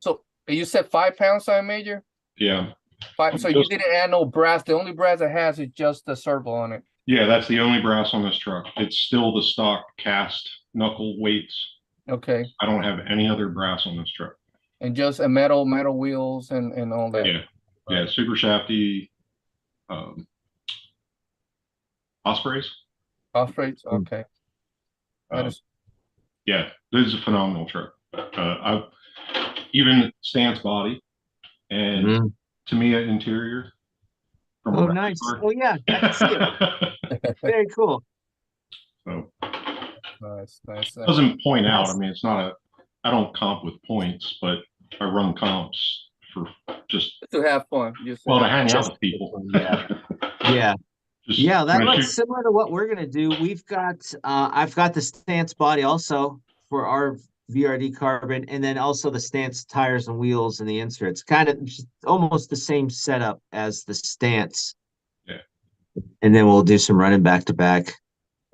So you said 5 pounds, Simon Major? yeah. 5. So you didn't add no brass. The only brass it has is just the servo on it. Yeah, that's the only brass on this truck. It's still the stock cast knuckle weights. Okay. I don't have any other brass on this truck. And just a metal wheels and all that. Yeah, super shafty ospreys. Off-roads, okay. That is, Yeah, this is a phenomenal truck. I even stance body and Mhm. to me an interior from a Oh, rally nice. car. Oh, yeah, I can see it. Very cool. So nice. doesn't point out. I Nice. mean, it's not a. I don't comp with points, but I run comps for just To have fun, just to well to have hang out Just with people. yeah. Yeah. Just Yeah, that when I looks shoot. similar to what we're gonna do. We've got I've got the stance body also for our VRD carbon, and then also the stance tires and wheels and the inserts. Kind of just almost the same setup as the stance. Yeah. And then we'll do some running back to back.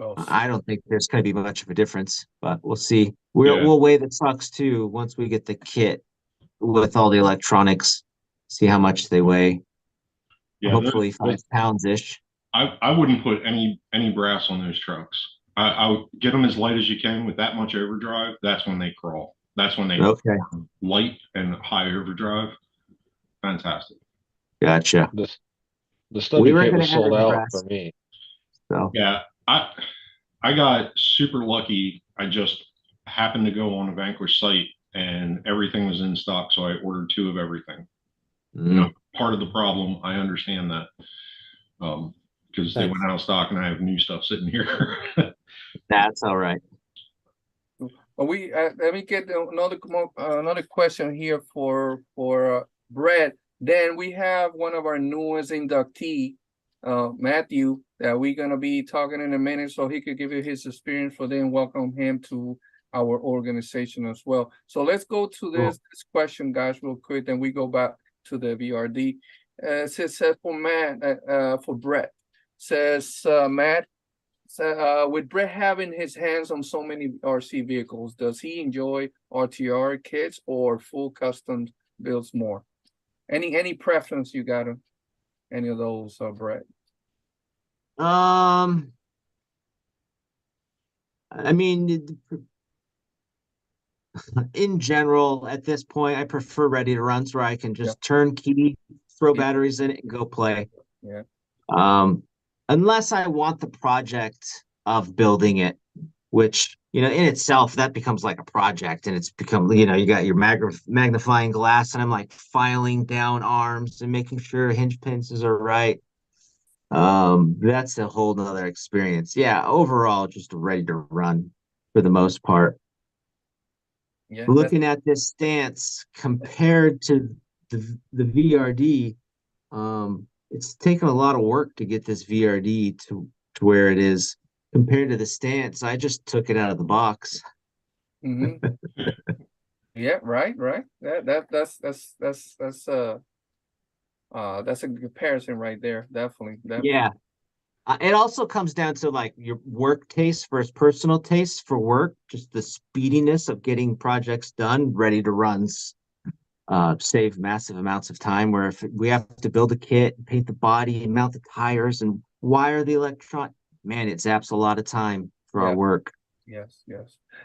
Oh, I don't think there's gonna be much of a difference, but we'll see. Yeah. We'll weigh the trucks too once we get the kit with all the electronics, see how much they weigh. Yeah, Hopefully 5 pounds ish. I wouldn't put any brass on those trucks. I would get them as light as you can with that much overdrive. That's when they crawl. That's when they Okay, light and high overdrive. Fantastic. gotcha. The We stubby were kit gonna was add sold in out for brass, me. so Yeah, I got super lucky. I just happened to go on a Vanquish site and everything was in stock, so I ordered two of everything. You know, part of the problem, I understand that. Because they went out of stock and I have new stuff sitting here. that's all right. we let me get another question here for Brett. Then we have one of our newest inductee, Matthew, that we're gonna be talking in a minute, so he could give you his experience for then welcome him to our organization as well. So let's go to this question, guys, real quick. Then we go back to the VRD. It says for Matt, for Brett, says Matt. So, with Brett having his hands on so many RC vehicles, does he enjoy RTR kits or full custom builds more? Any preference you got on any of those, Brett? I mean, in general, at this point, I prefer ready to runs where I can just turn key, throw batteries in it, and go play. Yeah. Unless I want the project of building it, which, in itself, that becomes like a project and it's become, you got your magnifying glass and I'm like filing down arms and making sure hinge pins are right. That's a whole nother experience. Yeah, overall, just ready to run for the most part. Yeah. Looking at this stance compared to the VRD, it's taken a lot of work to get this VRD to where it is compared to the stance. I just took it out of the box. Mm-hmm. Yeah, right. That's a comparison right there. Definitely. Yeah. It also comes down to like your work taste versus personal taste for work, just the speediness of getting projects done, ready to runs. Save massive amounts of time where if we have to build a kit, paint the body, and mount the tires, and wire the electron, man, it zaps a lot of time for our work. Yes.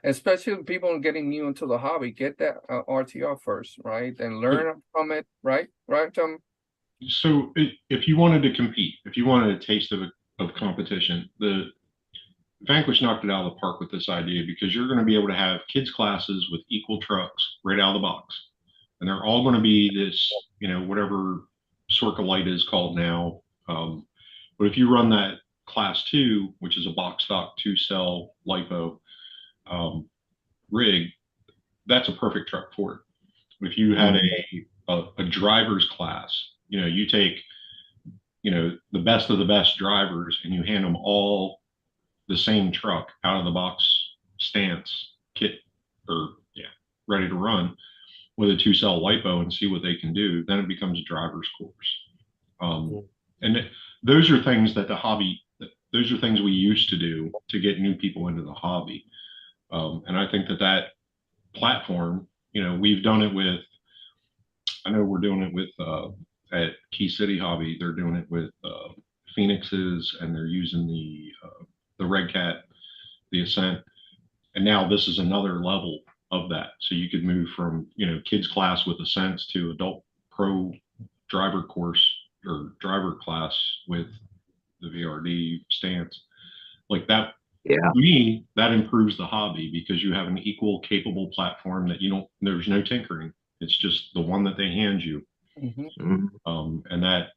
Especially people getting new into the hobby, get that RTR first, right? And learn from it, right? Right, So if you wanted to compete, if you wanted a taste of competition, the Vanquish knocked it out of the park with this idea because you're going to be able to have kids classes with equal trucks right out of the box. And they're all going to be this, whatever Circle Light is called now. But if you run that class 2, which is a box stock 2-cell LiPo rig, that's a perfect truck for it. If you had a driver's class, you take, the best of the best drivers and you hand them all the same truck out of the box stance kit or ready to run with a 2-cell LiPo and see what they can do, then it becomes a driver's course. And those are things that those are things we used to do to get new people into the hobby. And I think that platform, we've done it with, I know we're doing it with, at Key City Hobby, they're doing it with Phoenixes and they're using the Red Cat, the Ascent. And now this is another level of that. So you could move from, kids class with Ascents to adult pro driver course or driver class with the VRD stance. Like that, Yeah. to me, that improves the hobby because you have an equal capable platform that there's no tinkering. It's just the one that they hand you. Mhm. And that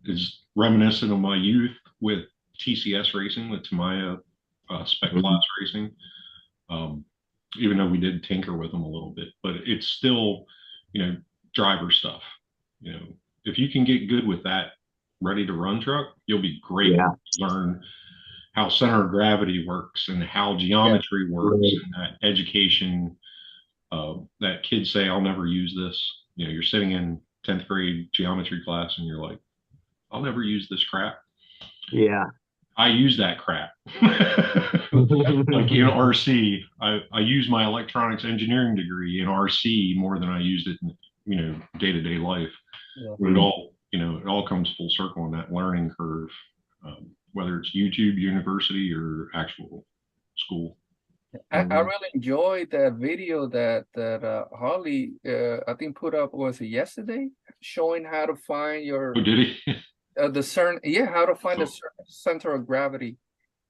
is reminiscent of my youth with TCS racing, with Tamiya spec class racing. Even though we did tinker with them a little bit, but it's still, driver stuff. If you can get good with that ready to run truck, you'll be great. Yeah. Learn how center of gravity works and how geometry works, Right. and that education that kids say, I'll never use this. You're sitting in 10th grade geometry class and you're like, I'll never use this crap. Yeah. I use that crap. Like in RC, I use my electronics engineering degree in RC more than I used it in, day-to-day life. Yeah. But it all comes full circle in that learning curve, whether it's YouTube, university, or actual school. I really enjoyed that video that Harley I think put up, was it yesterday, showing how to find your Oh, did he? how to find the center of gravity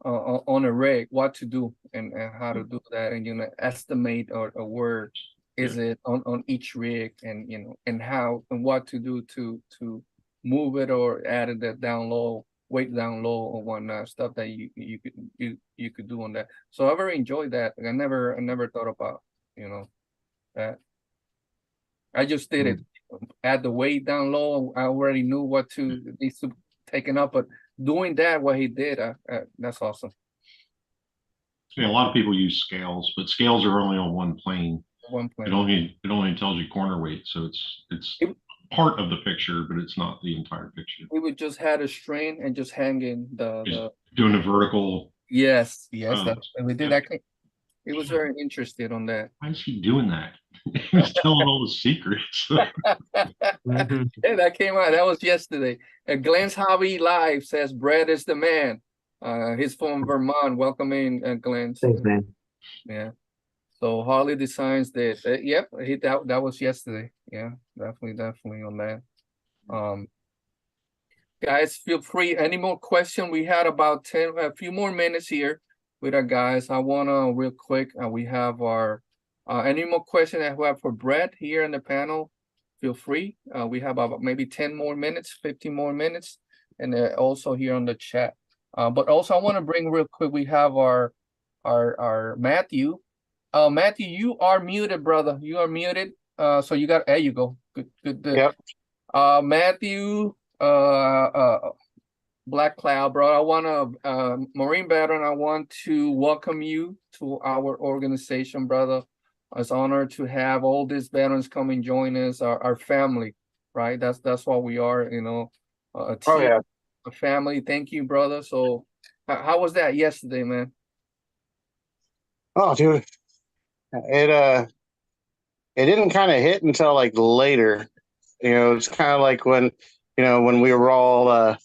on a rig, what to do and how to do that, and estimate or where is it on each rig, and and how and what to do to move it or add it down low, weight down low, or whatnot, stuff that you could do on that. So I very enjoyed that. I never thought about that. I just did it. Add the weight down low. I already knew what needs to taken up, but doing that, what he did, that's awesome. Yeah, a lot of people use scales, but scales are only on one plane. One plane. It only tells you corner weight, so it's part of the picture, but it's not the entire picture. We would just had a string and just hanging the doing a vertical. Yes, and we did that. He was very interested on that. Why is he doing that? He was telling all the secrets. Yeah, that came out. That was yesterday. Glenn's Hobby Live says Brett is the man. He's from Vermont. Welcome in, Glenn. Thanks, man. Yeah. So Harley Designs did. Yep, that was yesterday. Yeah, definitely on that. Guys, feel free. Any more question? We had about a few more minutes here with our guys. I wanna real quick. We have our any more question that we have for Brett here in the panel? Feel free. We have about maybe 10 more minutes, 15 more minutes, and also here on the chat. But also I want to bring real quick. We have our Matthew. Matthew, you are muted, brother. You are muted. So there you go. Good. Yep. Matthew, Black Cloud, bro. I want to Marine veteran. I want to welcome you to our organization, brother. It's an honor to have all these veterans come and join us, our family, right? That's what we are, a team, a family. Thank you, brother. So, how was that yesterday, man? Oh, dude, it didn't kind of hit until like later. It's kind of like when we were all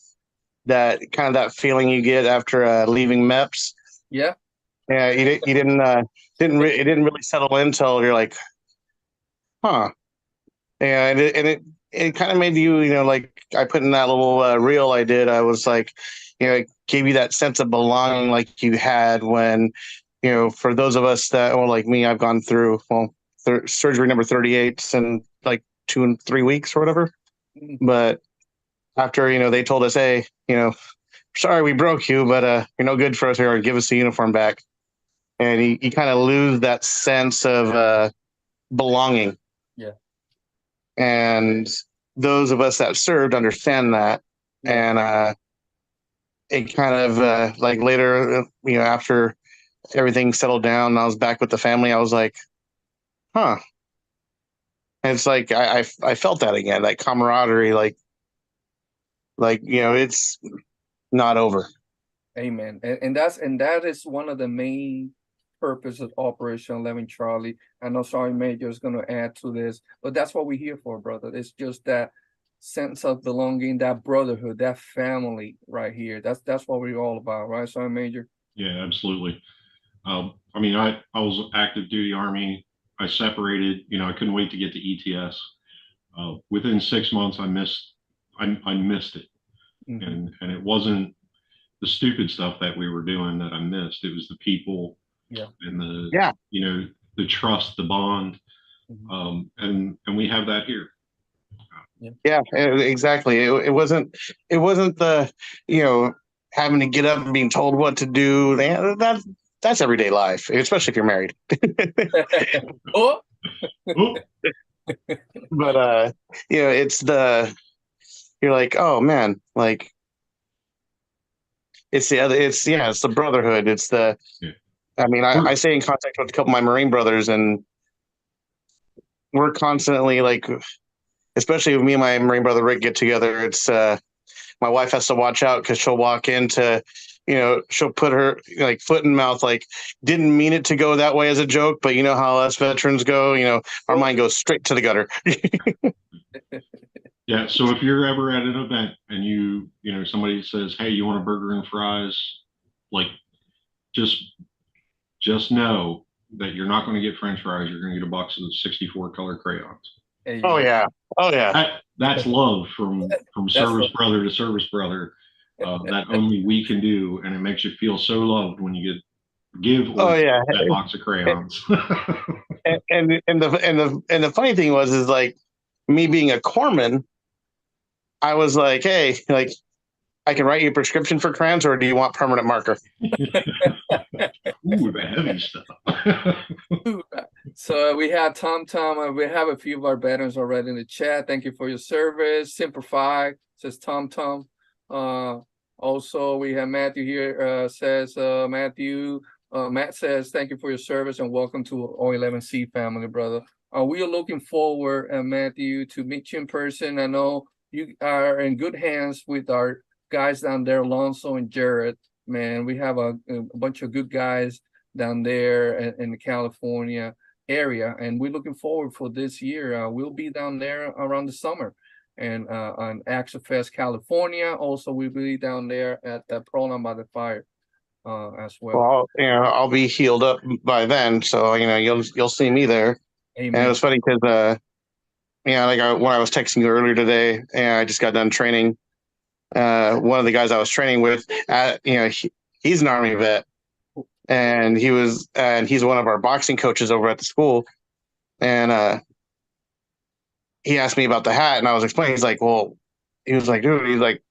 that feeling you get after leaving MEPS. Yeah. Yeah, it didn't really settle in until you're like, huh. Yeah, and it kind of made you, like I put in that little reel I did. I was like, it gave you that sense of belonging like you had when, for those of us that, well, like me, I've gone through surgery number 38 in like 2 and 3 weeks or whatever. But after, they told us, hey, sorry we broke you, but you're no good for us here. Give us the uniform back. And you kind of lose that sense of belonging. Yeah. And those of us that served understand that. Yeah. And it kind of like later, after everything settled down and I was back with the family, I was like, huh. And it's like I felt that again, that camaraderie, like it's not over. Amen. And that is one of the main purpose of Operation 11 Charlie. I know Sergeant Major is going to add to this, but that's what we're here for, brother. It's just that sense of belonging, that brotherhood, that family right here. That's what we're all about, right, Sergeant Major? Yeah, absolutely. I was active duty Army. I separated. I couldn't wait to get to ETS. Within 6 months, I missed it, and it wasn't the stupid stuff that we were doing that I missed. It was the people and the Yeah. the trust, the bond. And we have that here. Yeah, exactly. It wasn't the, having to get up and being told what to do. That's everyday life, especially if you're married. Oh, But it's you're like, oh man, like it's the brotherhood. It's I mean, I stay in contact with a couple of my Marine brothers, and we're constantly like, especially if me and my Marine brother Rick get together, it's my wife has to watch out because she'll walk into, she'll put her like foot in mouth, like didn't mean it to go that way as a joke, but you know how us veterans go, our mind goes straight to the gutter. Yeah. So if you're ever at an event and somebody says, "Hey, you want a burger and fries?" Like, just know that you're not going to get French fries. You're going to get a box of 64 color crayons. Oh yeah. That's love from service brother to service brother. That only we can do, and it makes you feel so loved when you give that box of crayons. and the funny thing is like me being a corpsman, I was like, hey, like I can write you a prescription for crayons, or do you want permanent marker? Ooh, the heavy stuff. So we had Tom. We have a few of our veterans already in the chat. Thank you for your service. Simplify says Tom. Also we have Matthew here. Says Matthew. Matt says thank you for your service and welcome to O11C family, brother. We are looking forward, Matthew, to meet you in person. I know you are in good hands with our guys down there, Alonso and Jared. Man, we have a bunch of good guys down there in the California area, and we're looking forward for this year. We'll be down there around the summer, and on Action Fest California. Also, we'll be down there at the Program by the Fire as well. Well, I'll be healed up by then, so you'll see me there. Amen. And it was funny because when I was texting you earlier today, and I just got done training. One of the guys I was training with, he's an Army vet, and he's one of our boxing coaches over at the school. And he asked me about the hat, and I was explaining. He's like, dude, he's like,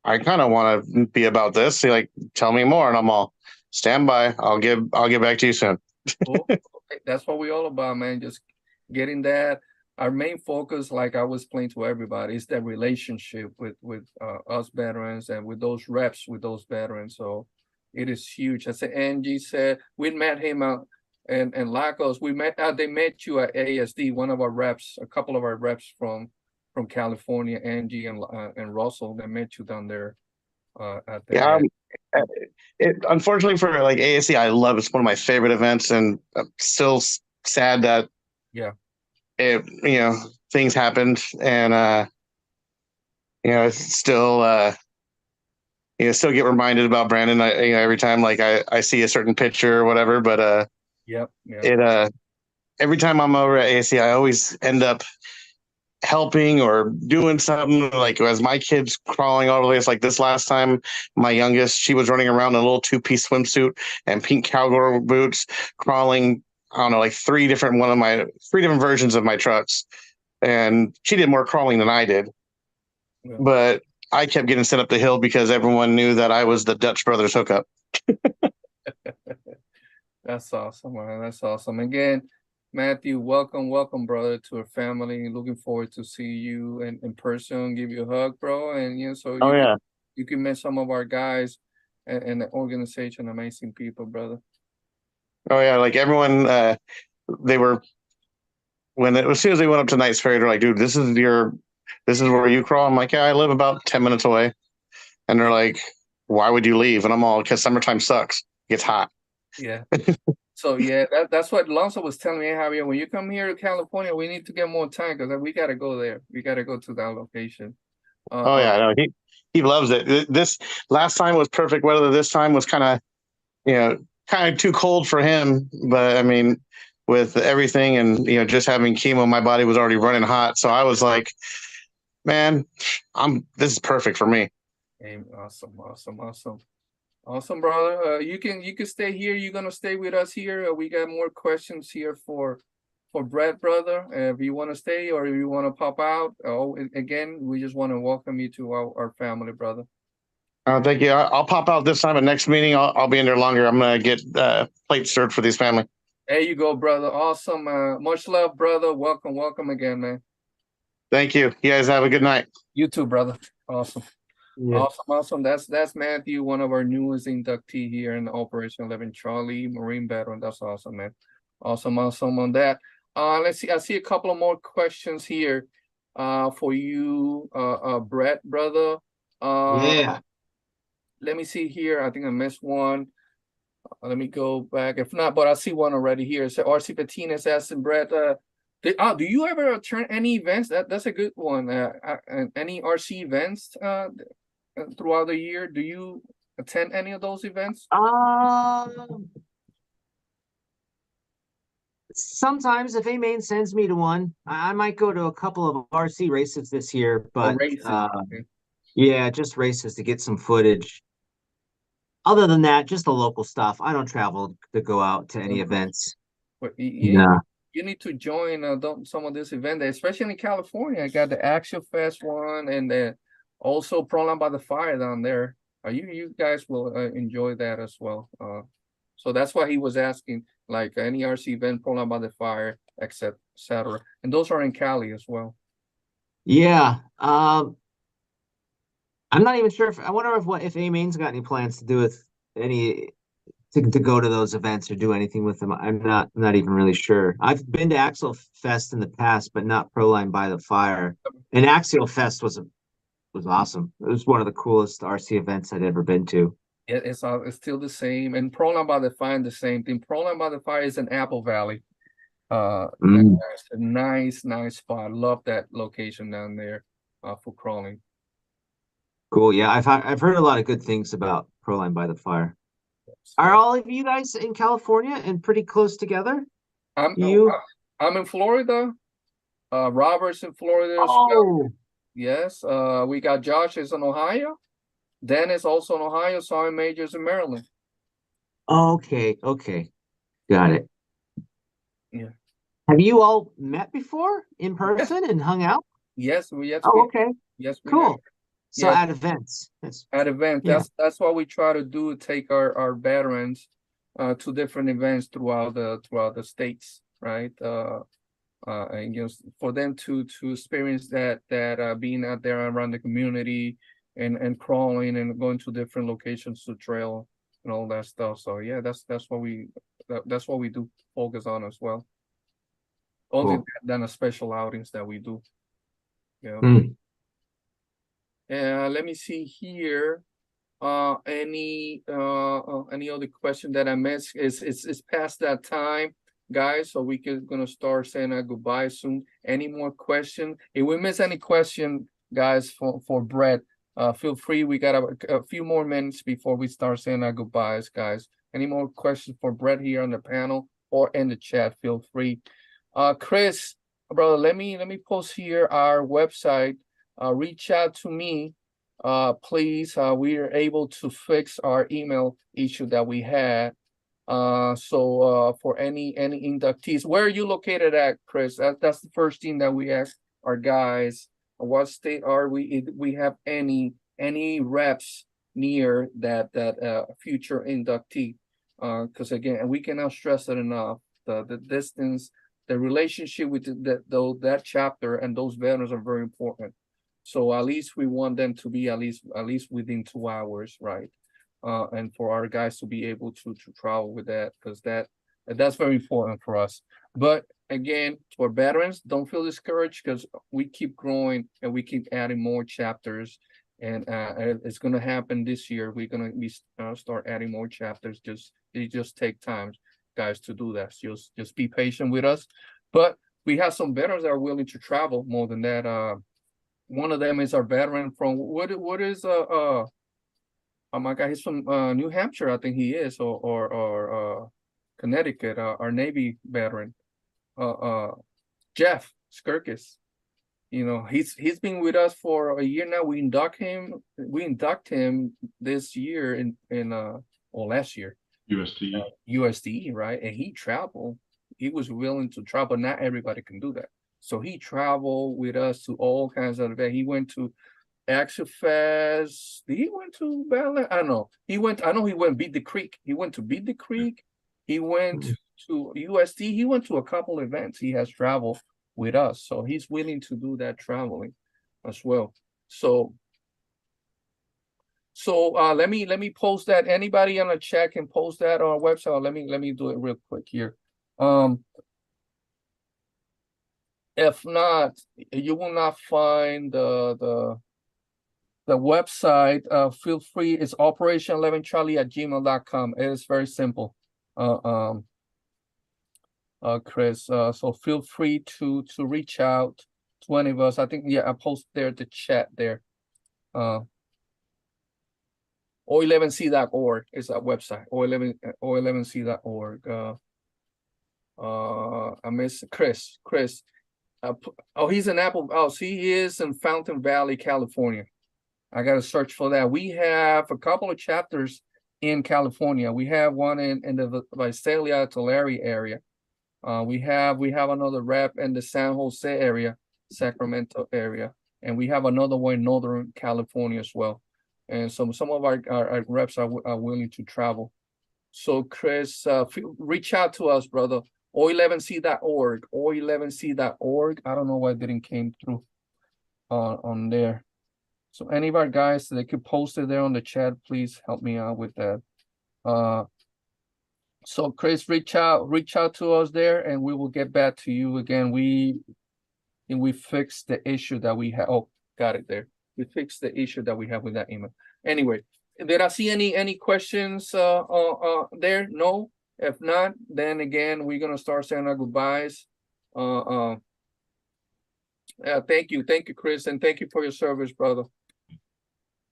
I kind of want to be about this. He like, tell me more, and I'm all, stand by. I'll get back to you soon. Cool. That's what we're all about, man. Just getting that. Our main focus, like I was explaining to everybody, is that relationship with us veterans and with those reps, with those veterans. So it is huge. I said, Angie said we met him out and Lacos. They met you at ASD. One of our reps, a couple of our reps from California, Angie and Russell. They met you down there. At the unfortunately for like ASD, I love it's one of my favorite events, and I'm still sad that things happened, and it's still still get reminded about Brandon. Every time like I see a certain picture or whatever, but every time I'm over at ASC, I always end up helping or doing something, like as my kids crawling all the way. It's like this last time, my youngest, she was running around in a little 2-piece swimsuit and pink cowgirl boots, crawling, I don't know, like three different versions of my trucks. And she did more crawling than I did. Yeah. But I kept getting sent up the hill because everyone knew that I was the Dutch Brothers hookup. That's awesome, man. That's awesome. Again, Matthew, welcome, brother, to our family. Looking forward to see you in person, give you a hug, bro. And you can meet some of our guys and the organization, amazing people, brother. Oh yeah, like everyone, they were as soon as they went up to Knight's Ferry, they're like, dude, this is where you crawl. I'm like, yeah, I live about 10 minutes away. And they're like, why would you leave? And I'm all, because summertime sucks. It gets hot. Yeah. So yeah, that's what Alonso was telling me, Javier. When you come here to California, we need to get more time because we got to go there. We got to go to that location. No, he loves it. This last time was perfect weather. This time was kind of too cold for him. But I mean, with everything and just having chemo, my body was already running hot. So I was like, man, this is perfect for me. Awesome, awesome, awesome. Awesome, brother. You can stay here. You're gonna stay with us here. We got more questions here for Brett, brother. If you want to stay or if you want to pop out, again, we just want to welcome you to our family, brother. Thank you. I'll pop out this time at next meeting. I'll be in there longer. I'm gonna get plates served for these family. There you go, brother. Awesome. Much love, brother. Welcome, welcome again, man. Thank you. You guys have a good night. You too, brother. Awesome. Yeah. Awesome, awesome. That's Matthew, one of our newest inductee here in Operation 11 Charlie, Marine veteran. That's awesome, man. Awesome, awesome on that. Let's see. I see a couple of more questions here for you, Brett, brother. Yeah. Let me see here. I think I missed one. Let me go back. If not, but I see one already here. So RC Patinas asking Brett, do you ever attend any events? That's a good one. Any RC events throughout the year? Do you attend any of those events? Sometimes if AMain sends me to one, I might go to a couple of RC races this year, but races. Okay. yeah, just races to get some footage. Other than that, just the local stuff. I don't travel to go out to any events. But Yeah. you need to join some of this event, especially in California. I got the Axial Fest one, and also Proline by the Fire down there. You guys will enjoy that as well. So that's why he was asking, like any RC event, Proline by the Fire, etc. And those are in Cali as well. Yeah. I'm not even sure if I wonder if AMain's got any plans to do with any to go to those events or do anything with them. I'm not even really sure. I've been to Axial Fest in the past, but not Proline by the Fire. And Axial Fest was awesome. It was one of the coolest RC events I'd ever been to. Yeah, it's still the same. And Proline by the Fire, the same thing. Proline by the Fire is in Apple Valley. It's a nice spot. Love that location down there for crawling. Cool. Yeah, I've heard a lot of good things about Proline by the Fire. Are all of you guys in California and pretty close together? I'm in Florida. Robert's in Florida as well. Yes. We got Josh is in Ohio. Dennis also in Ohio. Sergeant Major's in Maryland. Okay. Got it. Yeah. Have you all met before in person and hung out? Yes. Okay. Yes. Cool. Have. So at events. At events. Yeah. That's what we try to do. Take our veterans to different events throughout the states, right? And for them to experience that being out there around the community and crawling and going to different locations to trail and all that stuff. So yeah, that's what we do focus on as well. Only than the special outings that we do. Yeah. Let me see here. Any other question that I missed? It's past that time, guys, so we gonna start saying goodbye soon. Any more question? If we miss any question, guys, for Brett, feel free. We got a few more minutes before we start saying our goodbyes, guys. Any more questions for Brett here on the panel or in the chat? Feel free. Chris, brother, let me post here our website. Reach out to me, please. We are able to fix our email issue that we had. So for any inductees, where are you located at, Chris? That's the first thing that we ask our guys. What state are we? We have any reps near that future inductee? Because again, we cannot stress it enough. The distance, the relationship with that chapter and those veterans are very important. So at least we want them to be at least within 2 hours, right? And for our guys to be able to travel with that, because that's very important for us. But again, for veterans, don't feel discouraged because we keep growing and we keep adding more chapters, and it's going to happen this year. We're going to start adding more chapters. It just take time, guys, to do that. Just be patient with us. But we have some veterans that are willing to travel more than that. One of them is our veteran from what is oh my God, he's from New Hampshire, I think he is, or Connecticut, our Navy veteran, Jeff Skirkis. you know, he's been with us for a year now. We induct him this year or last year. UST. USD, right? And he traveled. He was willing to travel. Not everybody can do that. So he traveled with us to all kinds of events. He went to Action Fest. He went to Ballet. I don't know. I know he went Beat the Creek. He went to Beat the Creek. He went to USD. He went to a couple events. He has traveled with us. So he's willing to do that traveling as well. So let me post that. Anybody on the chat can post that on our website. Let me do it real quick here. If not, you will not find the website. Feel free. It's operation11charlie@gmail.com. It is very simple. Chris. So feel free to reach out to any of us. I think I post there the chat there. O11C.org is that website. O11C.org. I miss Chris. He's in Apple. Oh, see, he is in Fountain Valley, California. I gotta search for that. We have a couple of chapters in California. We have one in the Visalia, Tulare area. We have another rep in the San Jose area, Sacramento area, and we have another one in Northern California as well. And some of our reps are willing to travel. So Chris, reach out to us, brother. O11C.org, O11C.org. I don't know why it didn't came through on there. So any of our guys, they could post it there on the chat. Please help me out with that. So Chris, reach out to us there, and we will get back to you again. We fixed the issue that we have. Oh, got it there. We fixed the issue that we have with that email. Anyway, did I see any questions there? No. If not, then again, we're gonna start saying our goodbyes. Thank you, Chris, and thank you for your service, brother.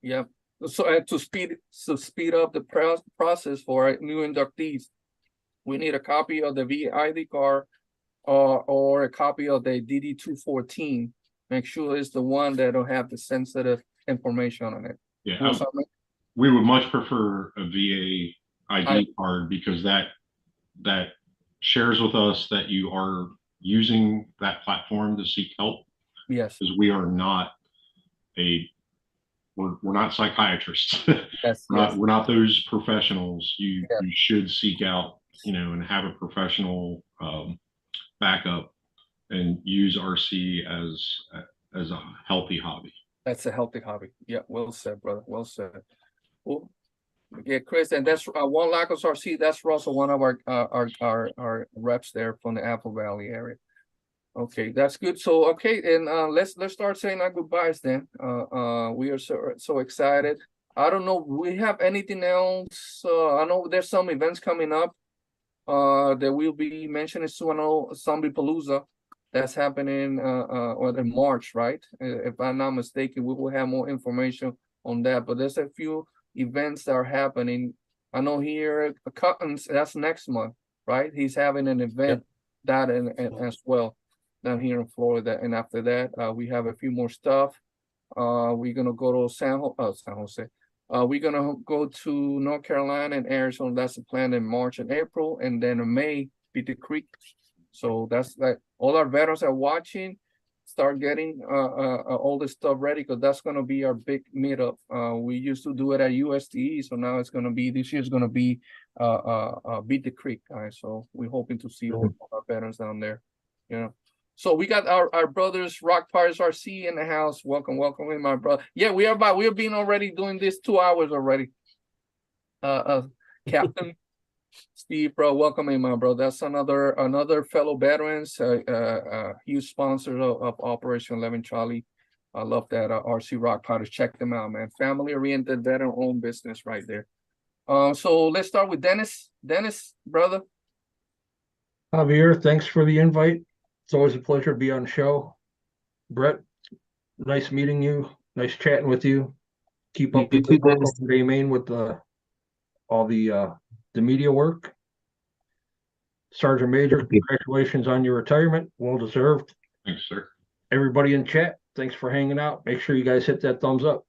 Yeah. So to speed up the process for our new inductees, we need a copy of the VID card or a copy of the DD-214. Make sure it's the one that'll have the sensitive information on it. Yeah, we would much prefer a VA ID card, because that shares with us that you are using that platform to seek help. Yes. Because we are not we're not psychiatrists. Yes, we're not those professionals. You should seek out, and have a professional backup, and use RC as a healthy hobby. That's a healthy hobby. Yeah, well said, brother. Well said. Well, yeah, Chris, and that's Juan Lacos RC. That's also one of our reps there from the Apple Valley area. Okay, that's good. So okay, and let's start saying our goodbyes then. We are so excited. I don't know, we have anything else? I know there's some events coming up that we'll be mentioning soon. I know Zombie Palooza, that's happening in March, right? If I'm not mistaken, we will have more information on that. But there's a few events that are happening. I know here at Cuttons, that's next month, right? He's having an event that and as well down here in Florida. And after that, we have a few more stuff. We're gonna go to San Jose. We're gonna go to North Carolina and Arizona. That's the plan in March and April, and then in May, Beat the Creek. So that's like all our veterans are watching. Start getting all this stuff ready, because that's gonna be our big meetup. We used to do it at USDE, so now it's gonna be this year's gonna be Beat the Creek, guys. So we're hoping to see all our veterans down there. So we got our brothers Rock Pirates RC in the house. Welcome in, my brother. Yeah, we've been already doing this 2 hours already. Captain Steve, bro, welcome in, my bro. That's another fellow veterans, huge sponsor of Operation 11 Charlie. I love that. RC Rock Pirates. Check them out, man. Family oriented, veteran owned business right there. So let's start with Dennis. Dennis, brother. Javier, thanks for the invite. It's always a pleasure to be on the show. Brett, nice meeting you. Nice chatting with you. Keep up the good work over at AMain with all the media work. Sergeant Major, congratulations on your retirement. Well deserved. Thanks, sir. everybody in chat, thanks for hanging out. Make sure you guys hit that thumbs up.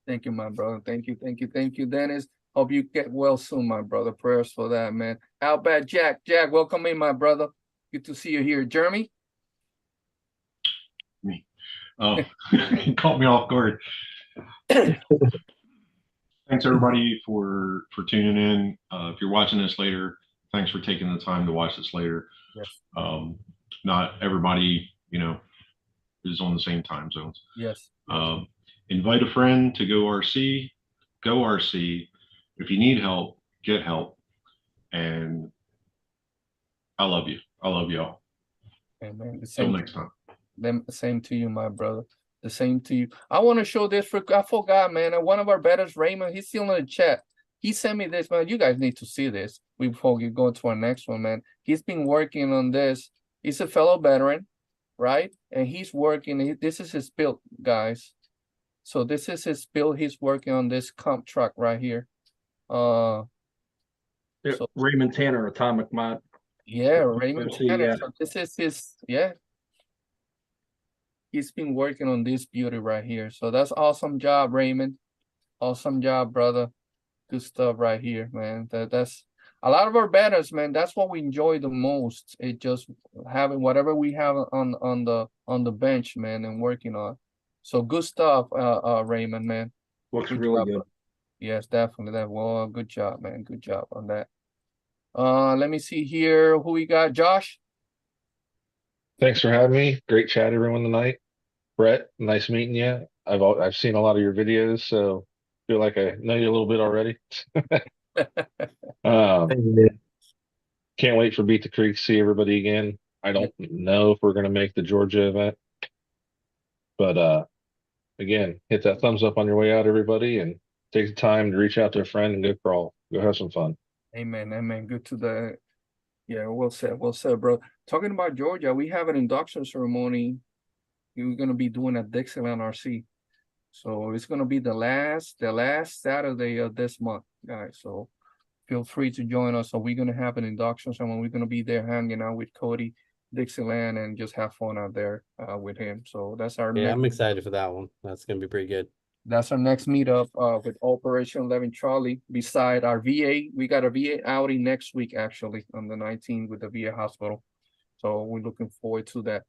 Thank you, my brother. Thank you, thank you, thank you, Dennis. Hope you get well soon, my brother. Prayers for that, man. Outback Jack. Jack, welcome in, my brother. Good to see you here. Jeremy? Me. Oh, you caught me off guard. Thanks everybody for tuning in. If you're watching this later, thanks for taking the time to watch this later. Yes. Not everybody, is on the same time zones. Yes. Invite a friend to go RC. Go RC. If you need help, get help. And I love you. I love y'all. Amen. Till next time. Same to you, my brother. The same to you. I want to show this I forgot, man. One of our betters, Raymond, he's still in the chat. He sent me this, man. You guys need to see this before we go to our next one, man. He's been working on this. He's a fellow veteran, right? And he's working. This is his build, guys. So this is his build. He's working on this comp truck right here. Raymond Tanner, Atomic Mod. Yeah, Raymond Tanner. Yeah. So this is his, he's been working on this beauty right here. So that's awesome job, Raymond. Awesome job, brother. Good stuff right here, man. That's a lot of our betters, man. That's what we enjoy the most. It just having whatever we have on the bench, man, and working on. So good stuff, Raymond, man. Looks good really job, good. bro. Yes, definitely. Well, good job, man. Good job on that. Let me see here who we got. Josh. Thanks for having me. Great chat, everyone, tonight. Brett, nice meeting you. I've seen a lot of your videos, so feel like I know you a little bit already. Can't wait for Beat the Creek to see everybody again. I don't know if we're gonna make the Georgia event, but again, hit that thumbs up on your way out, everybody, and take the time to reach out to a friend and go crawl. Go have some fun. Amen. Amen. Good to the. Yeah, well said, bro. Talking about Georgia, we have an induction ceremony we're gonna be doing at Dixieland RC. So it's gonna be the last Saturday of this month, guys. So feel free to join us. So we're gonna have an induction ceremony. We're gonna be there hanging out with Cody, Dixieland, and just have fun out there with him. So that's our Yeah, next, I'm excited for that one. That's gonna be pretty good. that's our next meetup with Operation 11 Charlie beside our VA. We got a VA outing next week, actually, on the 19th with the VA hospital. So we're looking forward to that.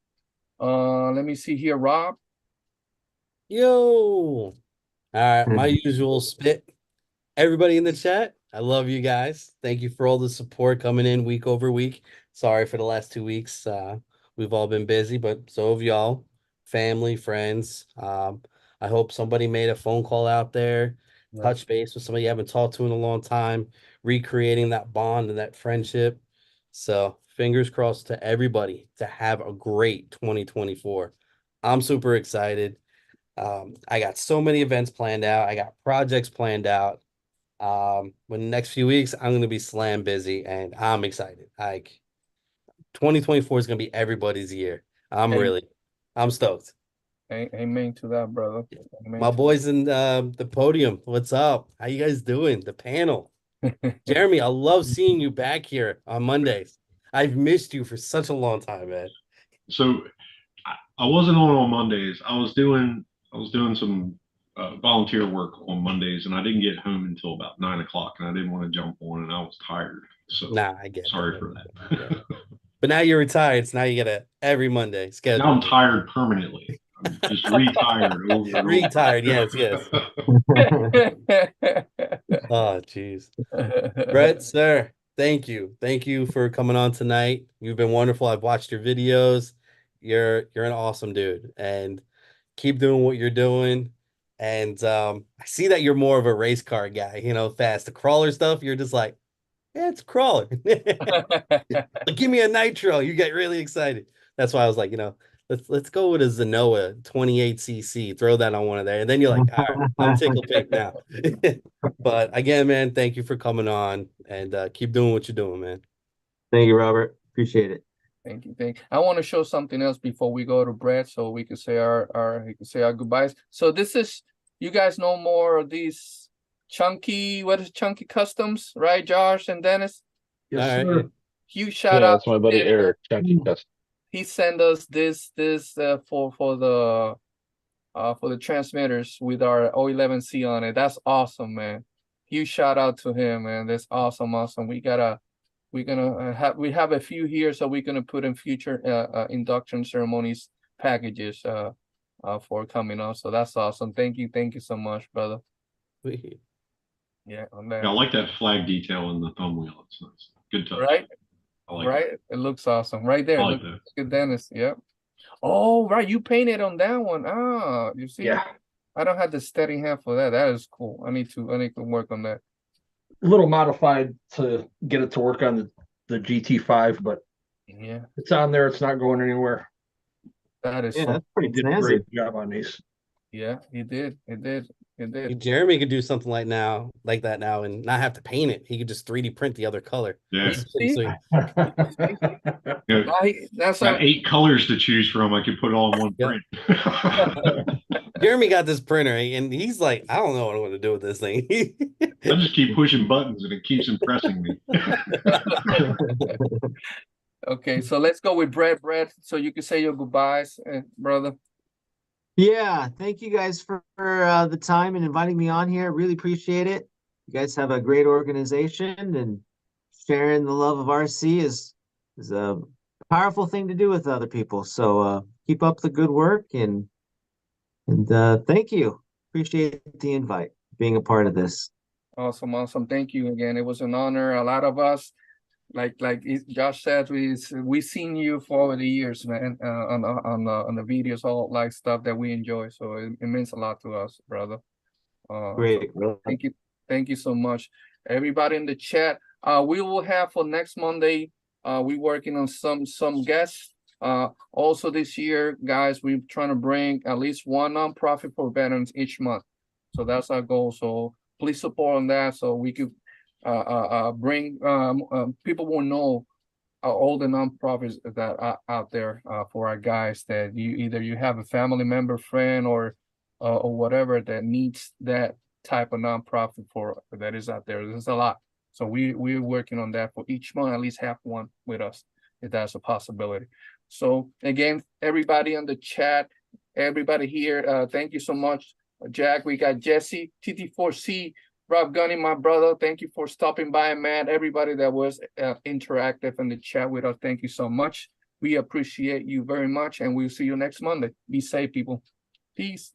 Let me see here, Rob. Yo. All right, my usual spit. Everybody in the chat, I love you guys. Thank you for all the support coming in week over week. Sorry for the last 2 weeks. We've all been busy, but so have y'all, family, friends. I hope somebody made a phone call out there, touch base with somebody you haven't talked to in a long time, recreating that bond and that friendship. So fingers crossed to everybody to have a great 2024. I'm super excited. I got so many events planned out. I got projects planned out. In the next few weeks, I'm going to be slam busy and I'm excited. Like 2024 is going to be everybody's year. I'm stoked. Amen to that, brother. Amen My boys in the podium, what's up? How you guys doing? The panel. Jeremy, I love seeing you back here on Mondays. I've missed you for such a long time, man. So I wasn't on Mondays. I was doing some volunteer work on Mondays, and I didn't get home until about 9 o'clock, and I didn't want to jump on, and I was tired. So I get sorry for that. Yeah. But now you're retired, so now you get a every Monday schedule. Now I'm tired permanently. I'm just retired over. Retired, yes. Oh, jeez. Brett, sir, thank you. Thank you for coming on tonight. You've been wonderful. I've watched your videos. You're an awesome dude, and keep doing what you're doing. And I see that you're more of a race car guy, fast. The crawler stuff, you're just like, yeah, it's a crawler. Like, give me a nitro. You get really excited. That's why I was like, let's go with a Zenoa 28cc. Throw that on one of there. And then you're like, all right, I'm tickled pink now. But again, man, thank you for coming on and keep doing what you're doing, man. Thank you, Robert. Appreciate it. Thank you. I want to show something else before we go to Brett, so we can say our goodbyes. So this is, you guys know more of these chunky customs, right, Josh and Dennis? Yes, All sir. right. Huge shout out. That's my buddy Eric. Chunky Custom. he sent us this for the transmitters with our O11C on it. That's awesome, man. Huge shout out to him, man. That's awesome. We have a few here, so we're gonna put in future induction ceremonies packages for coming up. So that's awesome. Thank you so much, brother. Yeah, on that. Yeah, I like that flag detail in the thumb wheel. It's nice. Good touch. Right, I like right. It looks awesome right there. I like Look that. at Dennis. Yep. Oh, right. You painted on that one. Ah, you see. Yeah, I don't have the steady hand for that. That is cool. I need to work on that. a little modified to get it to work on the GT5, but Yeah, it's on there. It's not going anywhere. that is Yeah, so. that's pretty He did a snazzy. great job on these. Yeah, he did. Jeremy could do something like that now and not have to paint it. He could just 3D print the other color. Yeah. That's pretty sweet. Yeah. That's Got 8 colors to choose from. I could put it all in one Yeah. print. Jeremy got this printer and he's like, I don't know what I'm going to do with this thing. I just keep pushing buttons and it keeps impressing me. Okay, so let's go with Brett. Brett, so you can say your goodbyes, brother. Yeah, thank you guys for the time and inviting me on here. Really appreciate it. You guys have a great organization, and sharing the love of RC is a powerful thing to do with other people. So keep up the good work, and thank you. Appreciate the invite, being a part of this. Awesome. Thank you again. It was an honor. A lot of us, Josh said, we seen you for over the years, man. On the videos, all like stuff that we enjoy. So it means a lot to us, brother. Great. So thank you so much, everybody in the chat. We will have for next Monday. We working on some guests. Also this year, guys, we're trying to bring at least one nonprofit for veterans each month. So that's our goal. So please support on that, so we could bring people will know all the nonprofits that are out there for our guys, that you have a family member, friend, or whatever that needs that type of nonprofit for that is out there. There's a lot. So we're working on that for each month, at least have one with us, if that's a possibility. So again, everybody on the chat, everybody here, thank you so much. Jack, we got Jesse, TT4C, Rob Gunny, my brother. Thank you for stopping by, man. Everybody that was interactive in the chat with us, thank you so much. We appreciate you very much, and we'll see you next Monday. Be safe, people. Peace.